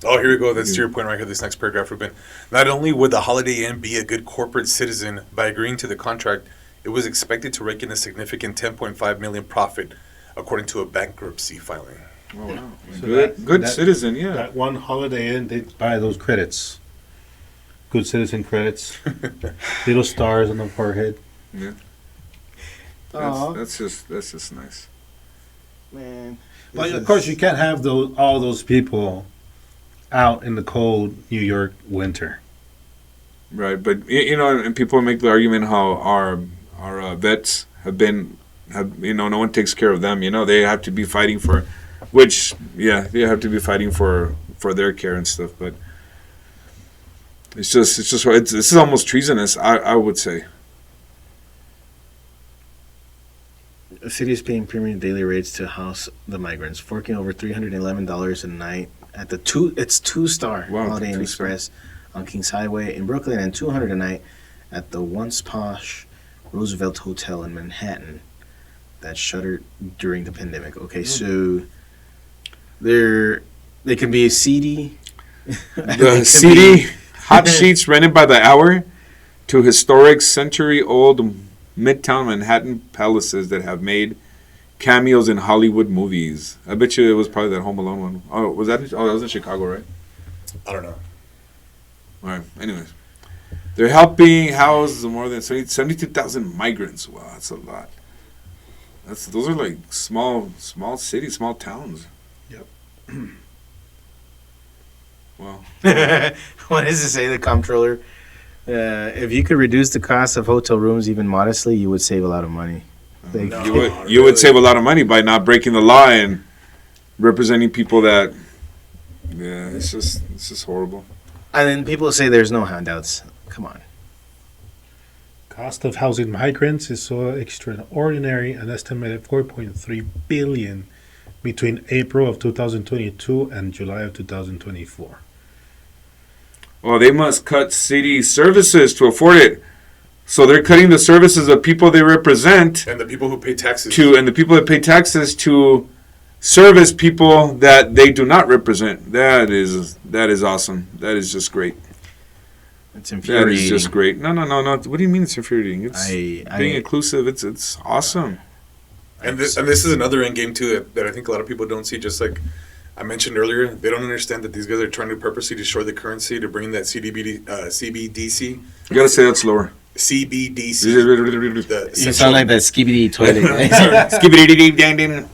Oh, here we go. That's to your point right here. This next paragraph, Ruben. Not only would the Holiday Inn be a good corporate citizen by agreeing to the contract, it was expected to rake in a significant $10.5 million profit, according to a bankruptcy filing. Oh, wow. So Good that- citizen, yeah. That one Holiday Inn, they buy those credits. Good citizen credits. Little stars on the forehead. Aw. That's just nice. Man. But of course, you can't have all those people out in the cold New York winter. Right, but and people make the argument how our vets have been no one takes care of them. They have to be fighting for, which they have to be fighting for their care and stuff. But this is almost treasonous. I would say. The city is paying premium daily rates to house the migrants, forking over $311 a night at the two-star Holiday Inn Express on Kings Highway in Brooklyn, and $200 a night at the once posh Roosevelt Hotel in Manhattan that shuttered during the pandemic. Okay, so they can be seedy. The seedy hot sheets rented by the hour to historic century-old Midtown Manhattan palaces that have made cameos in Hollywood movies. I bet you it was probably that Home Alone one. Oh, was that? Oh, that was in Chicago, right? I don't know. All right. Anyways, they're helping house more than 72,000 migrants. Wow, that's a lot. Those are like small cities, small towns. Yep. Wow. What does it say, the comptroller? If you could reduce the cost of hotel rooms even modestly, you would save a lot of money. You would save a lot of money by not breaking the law and representing people that. Yeah, it's just horrible. And then people say there's no handouts. Come on. Cost of housing migrants is so extraordinary, an estimated $4.3 billion between April of 2022 and July of 2024. Well, they must cut city services to afford it. So they're cutting the services of people they represent and the people who pay taxes and the people that pay taxes to service people that they do not represent. That is awesome. That is just great. It's infuriating. That is just great. No. What do you mean it's infuriating? It's being inclusive. It's awesome. And this is another end game too that I think a lot of people don't see. Just like I mentioned earlier, they don't understand that these guys are trying to purposely destroy the currency to bring that CBDC. You gotta say that slower. CBDC. You sound like that skibidi toilet.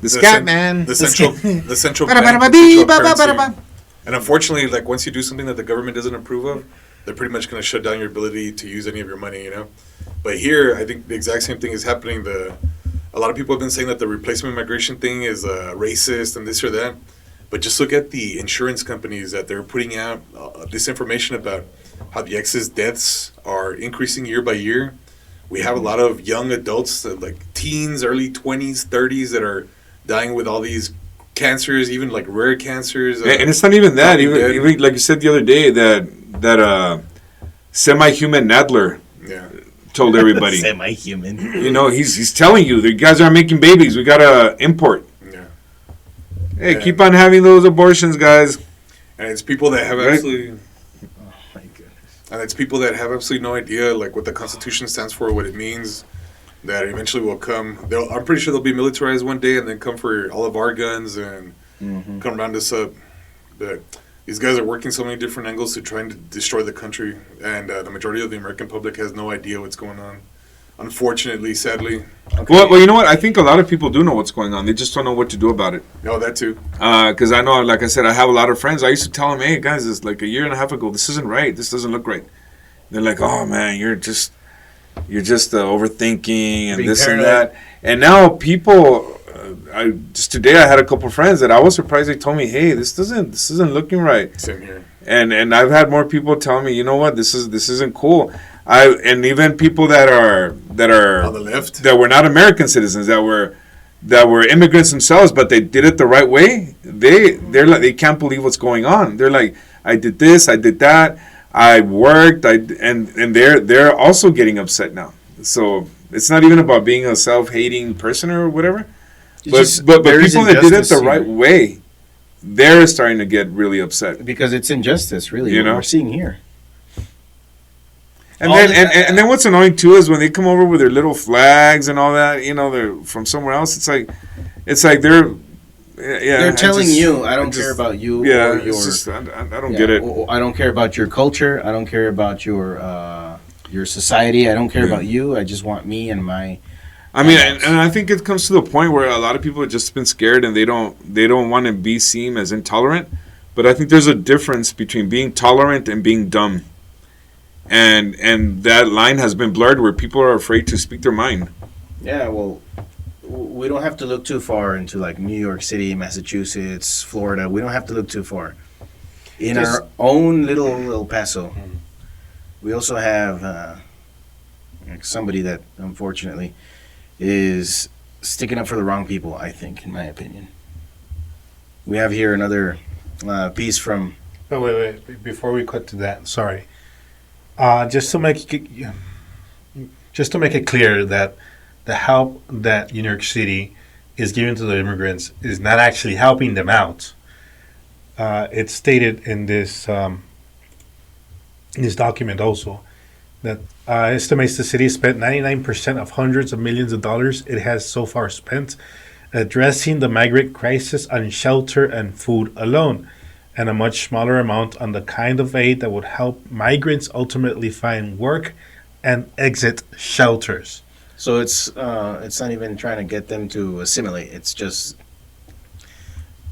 The scat man. The central bank. And unfortunately, like once you do something that the government doesn't approve of, they're pretty much going to shut down your ability to use any of your money. But here, I think the exact same thing is happening. A lot of people have been saying that the replacement migration thing is racist and this or that. But just look at the insurance companies that they're putting out this information about how the excess deaths are increasing year by year. We have a lot of young adults, like teens, early 20s, 30s, that are dying with all these cancers, even like rare cancers. And it's not even that. Even like you said the other day, that semi-human Nadler told everybody. Semi-human. He's telling you, the guys aren't making babies. We got to import. Hey, keep on having those abortions, guys. And it's people that have absolutely... Oh, my goodness. And it's people that have absolutely no idea, like, what the Constitution stands for, what it means, that eventually will come. I'm pretty sure they'll be militarized one day and then come for all of our guns and come round us up. But these guys are working so many different angles to try and destroy the country. And the majority of the American public has no idea what's going on. Unfortunately, sadly. Okay. Well, you know what? I think a lot of people do know what's going on. They just don't know what to do about it. No, that too. Because I know, like I said, I have a lot of friends. I used to tell them, hey, guys, it's like a year and a half ago. This isn't right. This doesn't look right. They're like, oh, man, you're just overthinking and being this paranoid. And that. And now people, just today I had a couple friends that I was surprised. They told me, hey, this isn't looking right. Same here. And I've had more people tell me, you know what, this isn't cool. And even people that are on the left, that were not American citizens, that were immigrants themselves, but they did it the right way. They're like, they can't believe what's going on. They're like, I did this, I did that, I worked, and they're also getting upset now. So it's not even about being a self-hating person or whatever. But people that did it the right way, they're starting to get really upset because it's injustice, really. What we're seeing here. And then what's annoying too is when they come over with their little flags and all that, they're from somewhere else. It's like they're telling you, I don't care about you. Yeah, or your, it's just, I don't get it. I don't care about your culture. I don't care about your society. I don't care about you. I just want me and my. I mean, and I think it comes to the point where a lot of people have just been scared and they don't want to be seen as intolerant. But I think there's a difference between being tolerant and being dumb. And that line has been blurred where people are afraid to speak their mind. Yeah, well, we don't have to look too far into like New York City, Massachusetts, Florida. We don't have to look too far. In Just- our own little El Paso, we also have like somebody that unfortunately is sticking up for the wrong people, I think, in my opinion. We have here another piece from. Oh, wait. Before we cut to that, sorry. Just to make it clear that the help that New York City is giving to the immigrants is not actually helping them out. It's stated in this document also that estimates the city spent 99% of hundreds of millions of dollars it has so far spent addressing the migrant crisis on shelter and food alone, and a much smaller amount on the kind of aid that would help migrants ultimately find work and exit shelters. So it's not even trying to get them to assimilate. It's just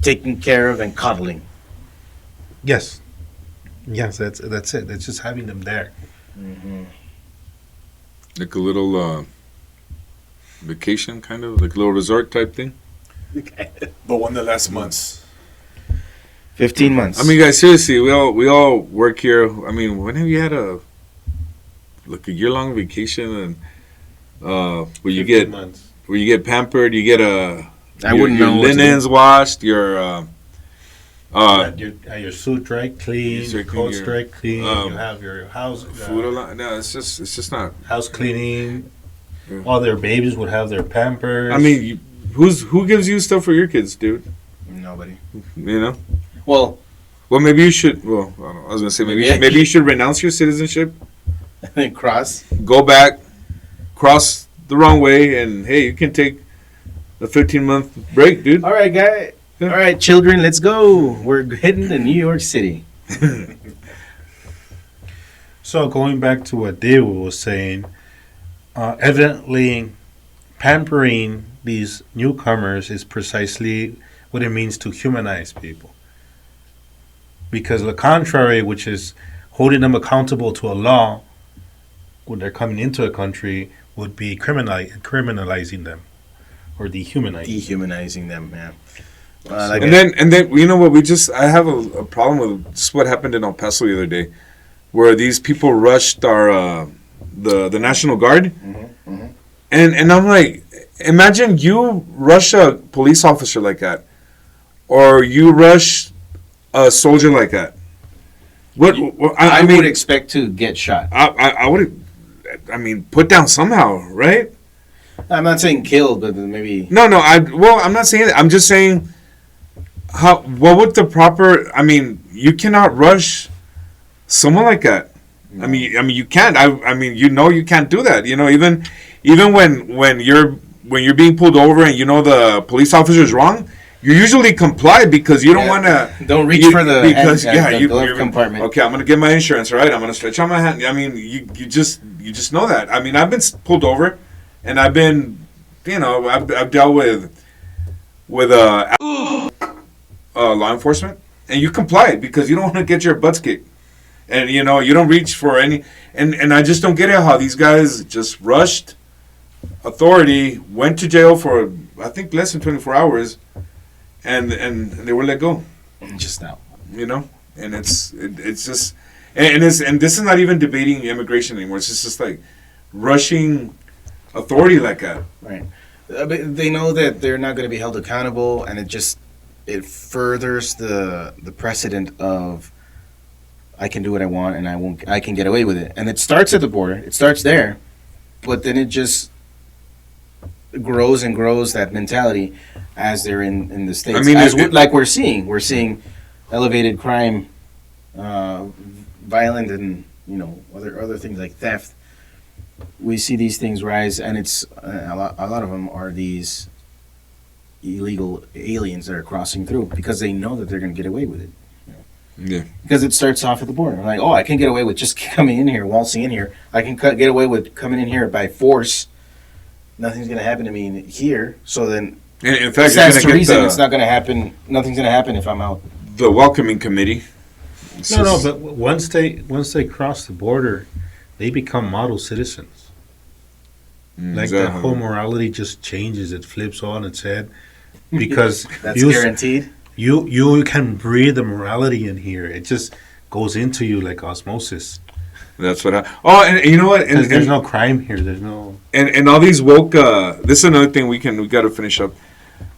taking care of and coddling. Yes, that's it. It's just having them there. Mm-hmm. Like a little vacation, kind of like a little resort type thing. But one that lasts months. 15 months. I mean, guys, seriously, we all work here. I mean, when have you had a year long vacation and where you 15 get months. where you get pampered, you get your know what to do. linens washed, your Your suit dry clean, Your your coats your, dry clean. um, You have your house food. No, it's just not. house cleaning. Yeah. All their babies would have their Pampers. I mean, who gives you stuff for your kids, dude? Nobody. You know. Well, Well, maybe you should. Well, I don't know. I was gonna say maybe you should renounce your citizenship, cross. go back, cross the wrong way, and hey, you can take a 15-month break, dude. All right, guy. Yeah. All right, children, let's go. We're heading to New York City. So going back to what David was saying, evidently pampering these newcomers is precisely what it means to humanize people. Because the contrary, which is holding them accountable to a law when they're coming into a country, would be criminalizing them or Dehumanizing them, yeah. And then you know what? I have a problem with just what happened in El Paso the other day, where these people rushed our the National Guard, and I'm like, imagine you rush a police officer like that, or you rush a soldier like that. I would expect to get shot. I would. I mean, put down somehow, right? I'm not saying killed, but maybe. No. I'm not saying that. I'm just saying. What would the proper? I mean, you cannot rush someone like that. No. I mean, you can't. I mean, you can't do that. You know, even when you're being pulled over and you know the police officer is wrong, you usually comply because you don't want to. Don't reach for the glove compartment. Okay, I'm gonna get my insurance. Right, I'm gonna stretch out my hand. I mean, you just know that. I mean, I've been pulled over, and I've been, I've dealt with law enforcement, and you comply because you don't want to get your butts kicked, and you don't reach for any, and I just don't get it how these guys just rushed authority, went to jail for I think less than 24 hours, and they were let go. Just now. And it's just and this is not even debating immigration anymore. It's just like rushing authority like that. Right. But they know that they're not going to be held accountable, and it furthers the precedent of I can do what I want and I can get away with it. And it starts at the border. It starts there, but then it just grows and grows, that mentality, as they're in the States. I mean, like we're seeing elevated crime, violent, and other things like theft. We see these things rise, and it's a lot of them are these illegal aliens that are crossing through because they know that they're going to get away with it. Yeah. Because it starts off at the border. Like, I can get away with just coming in here, waltzing in here. I can get away with coming in here by force. Nothing's going to happen to me here. So then, in fact, that's the reason it's not going to happen. Nothing's going to happen if I'm out. The welcoming committee. But once they cross the border, they become model citizens. Like the whole morality just changes. It flips on its head because That's guaranteed. you can breathe the morality in here. It just goes into you like osmosis. That's what. And you know what? And There's no crime here. There's no. And all these woke. This is another thing we got to finish up.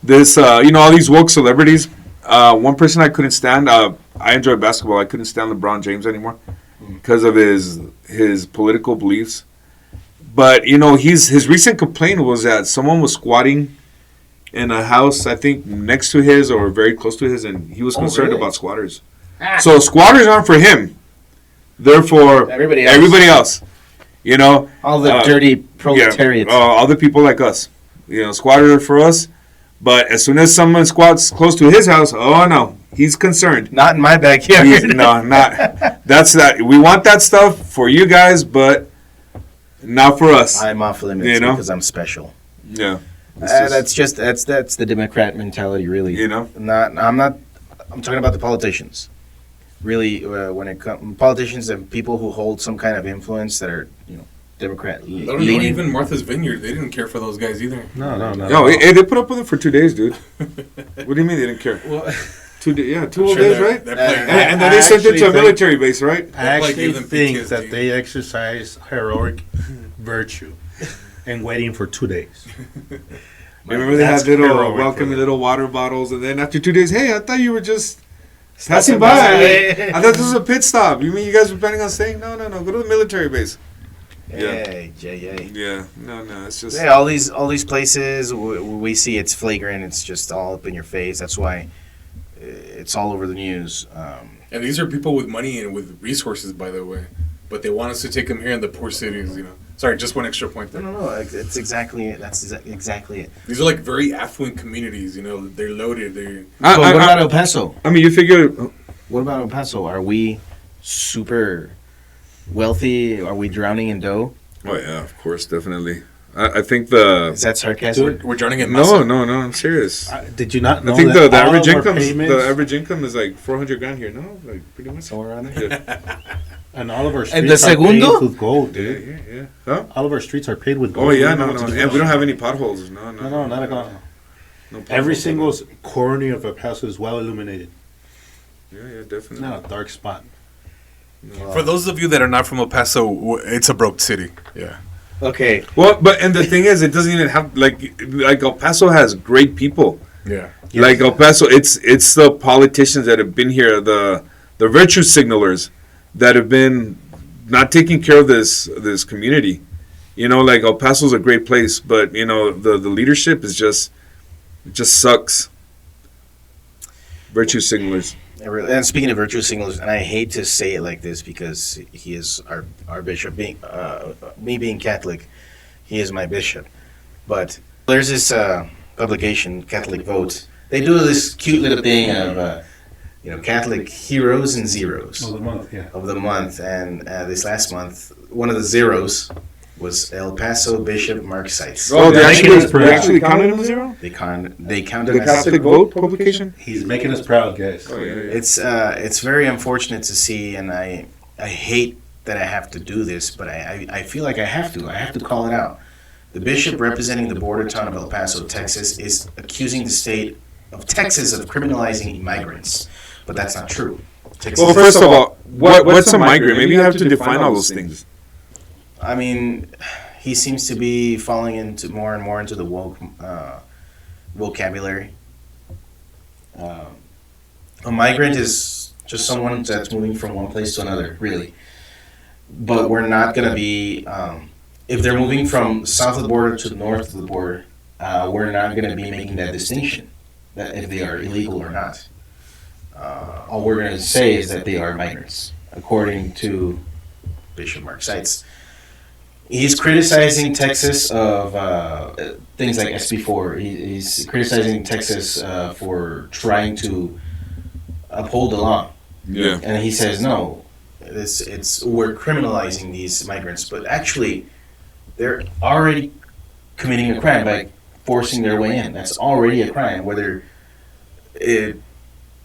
This all these woke celebrities. One person I couldn't stand. I enjoy basketball. I couldn't stand LeBron James anymore because of his political beliefs. But his recent complaint was that someone was squatting in a house, I think next to his or very close to his, and he was concerned about squatters. So squatters aren't for him; they're for everybody else. All the dirty proletariats. All the people like us. Squatters are for us. But as soon as someone squats close to his house, oh no, he's concerned. Not in my backyard. Not. That's that. We want that stuff for you guys, but not for us. I'm off limits because I'm special. Yeah. That's the Democrat mentality, really. I'm talking about the politicians. Really, when it comes politicians and people who hold some kind of influence that are, Democrat leaning. Even Martha's Vineyard, they didn't care for those guys either. No. They put up with it for 2 days, dude. What do you mean they didn't care? Well, 2 days, yeah, 2 whole days, right? And then they sent it to a military base, right? I actually gave them think PTSD. that they exercise heroic virtue and waiting for 2 days. Remember they That's had little heroic, welcoming right? little water bottles, and then after 2 days, hey, I thought you were just passing by. I thought this was a pit stop. You mean you guys were planning on staying? No. Go to the military base. Hey, J.A. Yeah, no, it's just. Yeah, all these places we see it's flagrant. It's just all up in your face. That's why it's all over the news. And these are people with money and with resources, by the way. But they want us to take them here in the poor cities, Sorry, just one extra point there. No. It's exactly it. That's exactly it. These are like very affluent communities, They're loaded. But what about El Paso? I mean, you figure. What about El Paso? Are we super wealthy? Are we drowning in dough? Oh yeah, of course, definitely. I think the. Is that sarcasm? We're drowning in massa. No, I'm serious. Did you not know I think that the all average of our income payments is like $400,000 here. No, like pretty much. Somewhere around there. Yeah, and all of our And the streets are segundo? paved with gold, dude. yeah. Huh? All of our streets are paved with gold. Oh yeah, We no, know what to do. and we don't have any potholes. No, not at all. No Every potholes. single corner of El Paso is well illuminated. Yeah, definitely. Not a dark spot. For those of you that are not from El Paso, it's a broke city. Yeah. Okay. Well, and the thing is, it doesn't even have like El Paso has great people. Yeah. Yes. Like El Paso, it's the politicians that have been here, the virtue signalers that have been not taking care of this community. Like El Paso's a great place, but the leadership is just sucks. Virtue signalers. And speaking of virtue signals, and I hate to say it like this because he is our bishop. Me being Catholic, he is my bishop. But there's this publication, Catholic Vote. They do this cute little thing of Catholic heroes and zeros Of the month, yeah. of the month. And this last month, one of the zeros was El Paso Bishop Mark Setiz. Oh, they Making us proud. actually counted him a zero? They counted The as Catholic Vote publication? He's making us proud, guys. Oh, yeah. It's very unfortunate to see, and I hate that I have to do this, but I feel like I have to call it out. The bishop representing the border town of El Paso, Texas, is accusing the state of Texas of criminalizing migrants, but that's not true. Texas, Well, first of all, what's a migrant? Maybe you have to define all those things. I mean, he seems to be falling into more and more into the woke vocabulary. A migrant is just someone that's moving from one place to another, really. But we're not going to be, if they're moving from south of the border to the north of the border, we're not going to be making that distinction, that if they are illegal or not. All we're going to say is that they are migrants, according to Bishop Mark Setiz. He's criticizing Texas of things like SB4. He's criticizing Texas for trying to uphold the law. Yeah. And he says, no, we're criminalizing these migrants. But actually, they're already committing a crime by forcing their way in. That's already a crime, whether it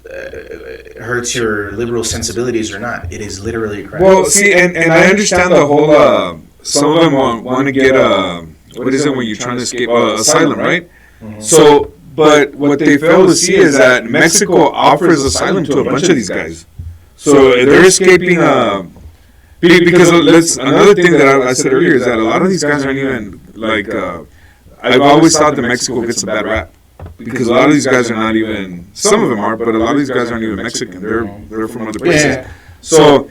hurts your liberal sensibilities or not. It is literally a crime. Well, see, and I understand the whole. Some of them want to get what is it when you're trying to escape asylum, right? So, but what they fail to see is that Mexico offers asylum to a bunch of these guys. So they're escaping. Because another thing that I said earlier is that a lot of these guys aren't even like. I've always thought that Mexico gets a bad rap because a lot of these guys are not even. Some of them are, but a lot of these guys aren't even Mexican. They're from other places. Yeah. So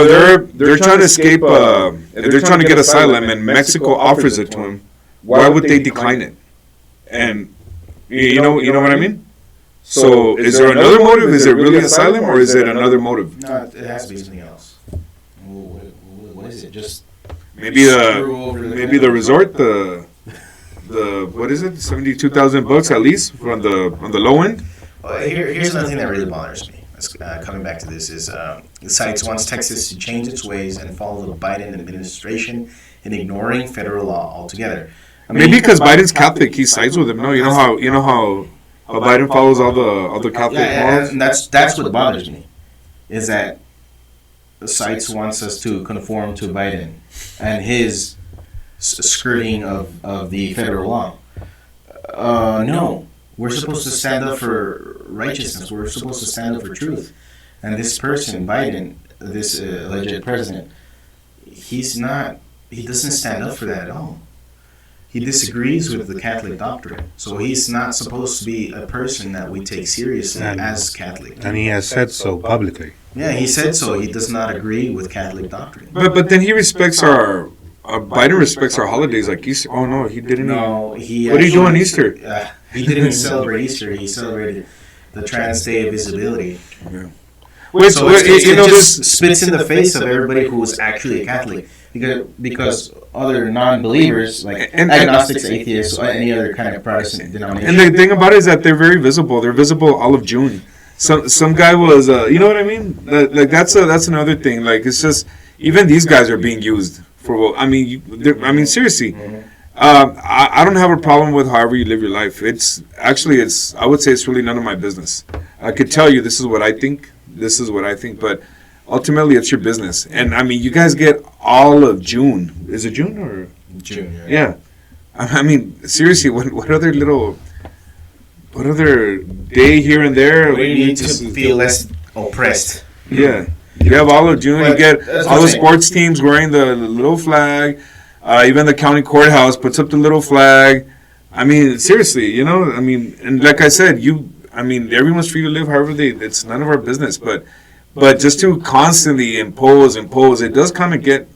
they're trying to escape. They're trying to get asylum, and Mexico offers it to them. Why would they decline it? And you know what I mean. So is there another motive? Is it really asylum, or is it another motive? No, it has to be something else. What is it? Just maybe the resort, the what is it? $72,000 at least on the low end. Here's another thing that really bothers me. Coming back to this is the site wants Texas to change its ways and follow the Biden administration in ignoring federal law altogether. I mean, maybe because Biden's Catholic, he sides with him. No, you know how Biden follows all the Catholic laws. And that's what bothers me, is that the sites wants us to conform to Biden and his skirting of the federal law. No, we're supposed to stand up for righteousness. We're supposed to stand up for truth. And this person, Biden, this alleged president, he doesn't stand up for that at all. He disagrees with the Catholic doctrine. So he's not supposed to be a person that we take seriously as Catholic. And he has said so publicly. Yeah, he said so. He does not agree with Catholic doctrine. But then he respects our Biden respects our holidays like Easter. Oh no, he didn't. No, what did he do on Easter? He didn't celebrate Easter. He celebrated the Trans Day of Visibility. Yeah. So it just spits in the face of everybody who is actually a Catholic, because other non-believers like agnostics, atheists, or any other kind of Protestant denomination. And the thing about it is that they're very visible. They're visible all of June. Some guy was, you know what I mean? Like that's another thing. Like it's just even these guys are being used for. I mean, seriously. I don't have a problem with however you live your life. I would say it's really none of my business. I could tell you this is what I think. This is what I think, but ultimately it's your business. And I mean, you guys get all of June. Is it June or June? Yeah. I mean, seriously, what other day here and there? We need to feel less oppressed. Yeah. You have all of June. You get all the sports teams wearing the little flag. Even the county courthouse puts up the little flag. I mean, seriously, I mean, and like I said, everyone's free to live however it's none of our business. But just to constantly impose, it does kind of get,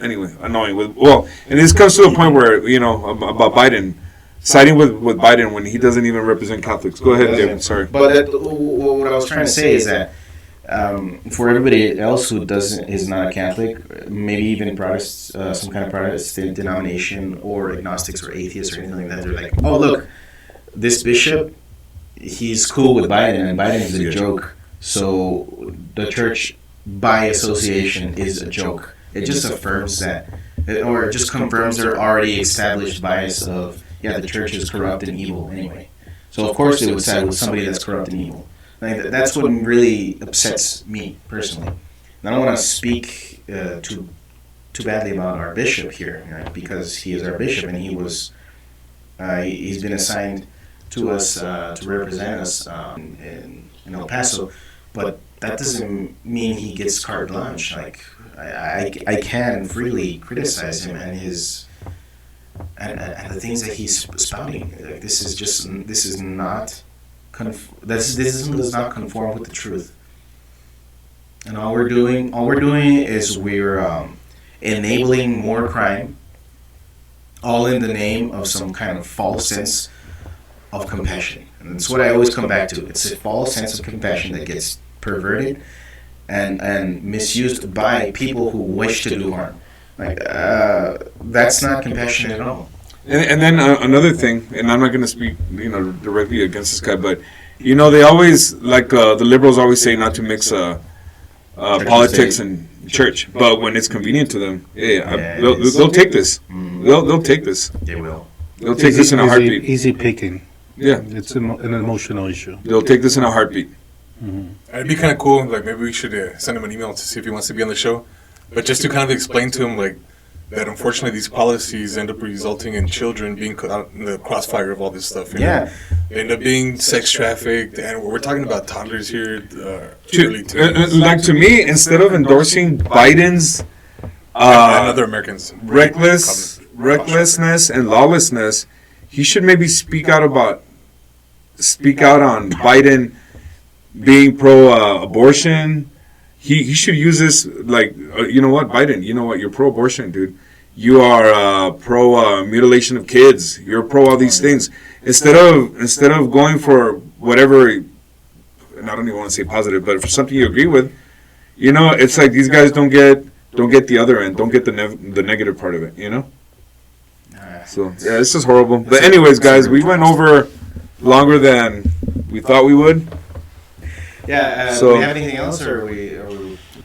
anyway, annoying. And this comes to a point where, about Biden, siding with Biden when he doesn't even represent Catholics. Go ahead, David, sorry. But what I was trying to say is that for everybody else who is not a Catholic, maybe even some kind of Protestant denomination or agnostics or atheists or anything like that, they're like, oh, look, this bishop, he's cool with Biden, and Biden is a joke. So the church, by association, is a joke. It just affirms that, or it just confirms their already established bias of, the church is corrupt and evil anyway. So of course they would side with somebody that's corrupt and evil. Like, that's what really upsets me personally. And I don't want to speak too badly about our bishop here, because he is our bishop and he's been assigned to us to represent us in El Paso, but that doesn't mean he gets carte blanche. Like I can freely criticize him and his and the things that he's spouting. Like, this does not conform with the truth. And all we're doing is we're enabling more crime, all in the name of some kind of false sense of compassion. And that's what I always come back to. It's a false sense of compassion that gets perverted and misused by people who wish to do harm. Like that's not compassion at all. And then another thing, and I'm not going to speak, directly against this guy, but they always the liberals always say not to mix politics and church, but when it's convenient to them, they'll take this. They'll take this. They will. They'll take this in a heartbeat. Easy picking. Yeah, it's an emotional issue. They'll take this in a heartbeat. Mm-hmm. It'd be kind of cool. Like maybe we should send him an email to see if he wants to be on the show, but just to kind of explain to him, like, that unfortunately these policies end up resulting in children being caught in the crossfire of all this stuff. They end up being sex trafficked, and we're talking about toddlers here. Early teens. Like to me, instead of endorsing Biden's and other Americans recklessness and lawlessness, he should maybe speak out on Biden being pro-abortion. He should use this like, you know what, Biden, you know what, you're pro-abortion, dude. You are pro-mutilation of kids. You're pro all these things. Instead of going for whatever, and I don't even want to say positive, but for something you agree with, you know, it's like these guys don't get the other end, don't get the negative part of it, you know. So yeah, this is horrible. But anyways, guys, we went over longer than we thought we would. Yeah. So, do we have anything else, or are we I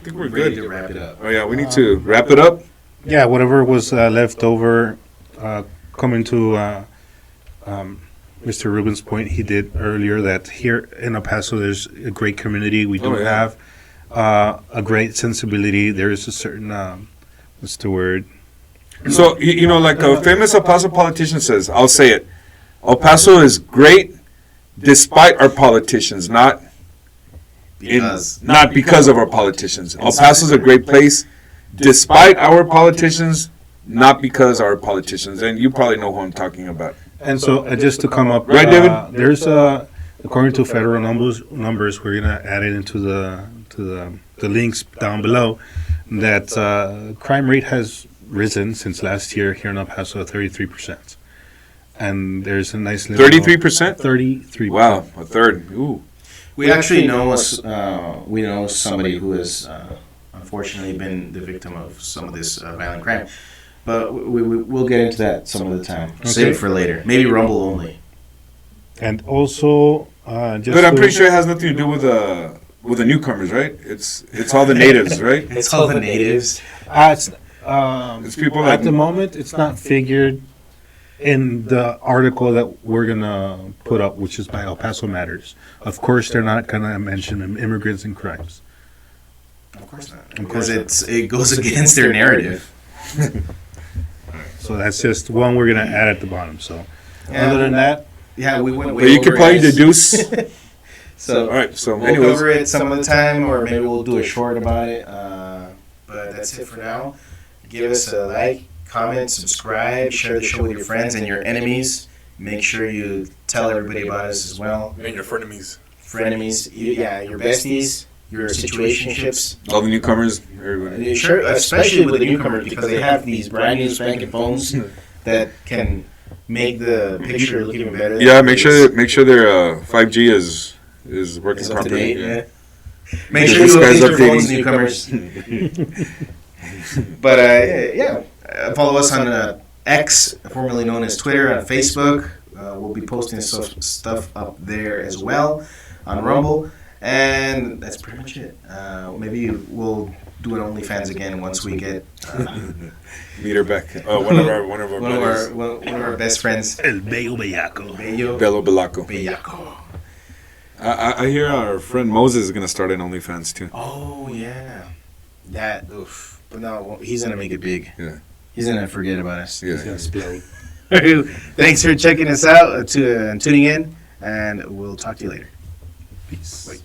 think we're ready good to wrap it up? Oh yeah, we need to wrap it up. Yeah, whatever was left over, coming to Mr. Rubin's point he did earlier, that here in El Paso there's a great community. We do have a great sensibility. There is a certain, what's the word? So, you know, like a famous El Paso politician says, I'll say it, El Paso is great despite our politicians, not because of our politicians. El Paso is a great place despite our politicians, not because our politicians. And you probably know who I'm talking about. And so, just to come up, Right, David? There's according to federal numbers, we're gonna add it into the links down below, that crime rate has risen since last year here in El Paso 33%, and there's a nice 33%? 33%. Wow, a third. Ooh. We actually know somebody who has unfortunately been the victim of some of this violent crime, but we'll get into that some of the time. Save it for later. Maybe Rumble only. And also, just But I'm pretty sure it has nothing to do with the newcomers, right? It's all the natives, right? It's all the natives. it's people at that the moment it's not figured in the article that we're gonna put up, which is by El Paso Matters. Of course, they're not gonna mention immigrants and crimes. Of course not, because it goes against their narrative. So that's just one we're gonna add at the bottom. So other than that, yeah, we went way But you can over probably it. deduce. So All right, so we'll anyways. cover it some of the time, or maybe we'll do a short about it. But that's it for now. Give us a like, comment, subscribe, share the show with your friends and your enemies. Make sure you tell everybody about us as well. And your frenemies. Frenemies, your besties, your situationships. All the newcomers, everybody. Sure, especially with the newcomers, because they have these brand new spanking phones that can make the picture look even better. Yeah, make sure their 5G is working It's up to properly. date. Yeah. Yeah. Make Yeah, sure this you guy's update your phones, updating. newcomers. But follow us on X, formerly known as Twitter, on Facebook. We'll be posting stuff up there as well on Rumble, and that's pretty much it. Maybe we'll do an OnlyFans again once we get Meet her back. One of our one brothers. of our best friends, El Bello Bellaco. Bello Bellaco. Bellaco. I hear our friend Moses is gonna start an OnlyFans too. Oh yeah, that. Oof. But no, he's gonna make it big. Yeah. He's gonna forget about us. Yeah. It's gonna explode. Thanks for checking us out, tuning in, and we'll talk to you later. Peace. Bye.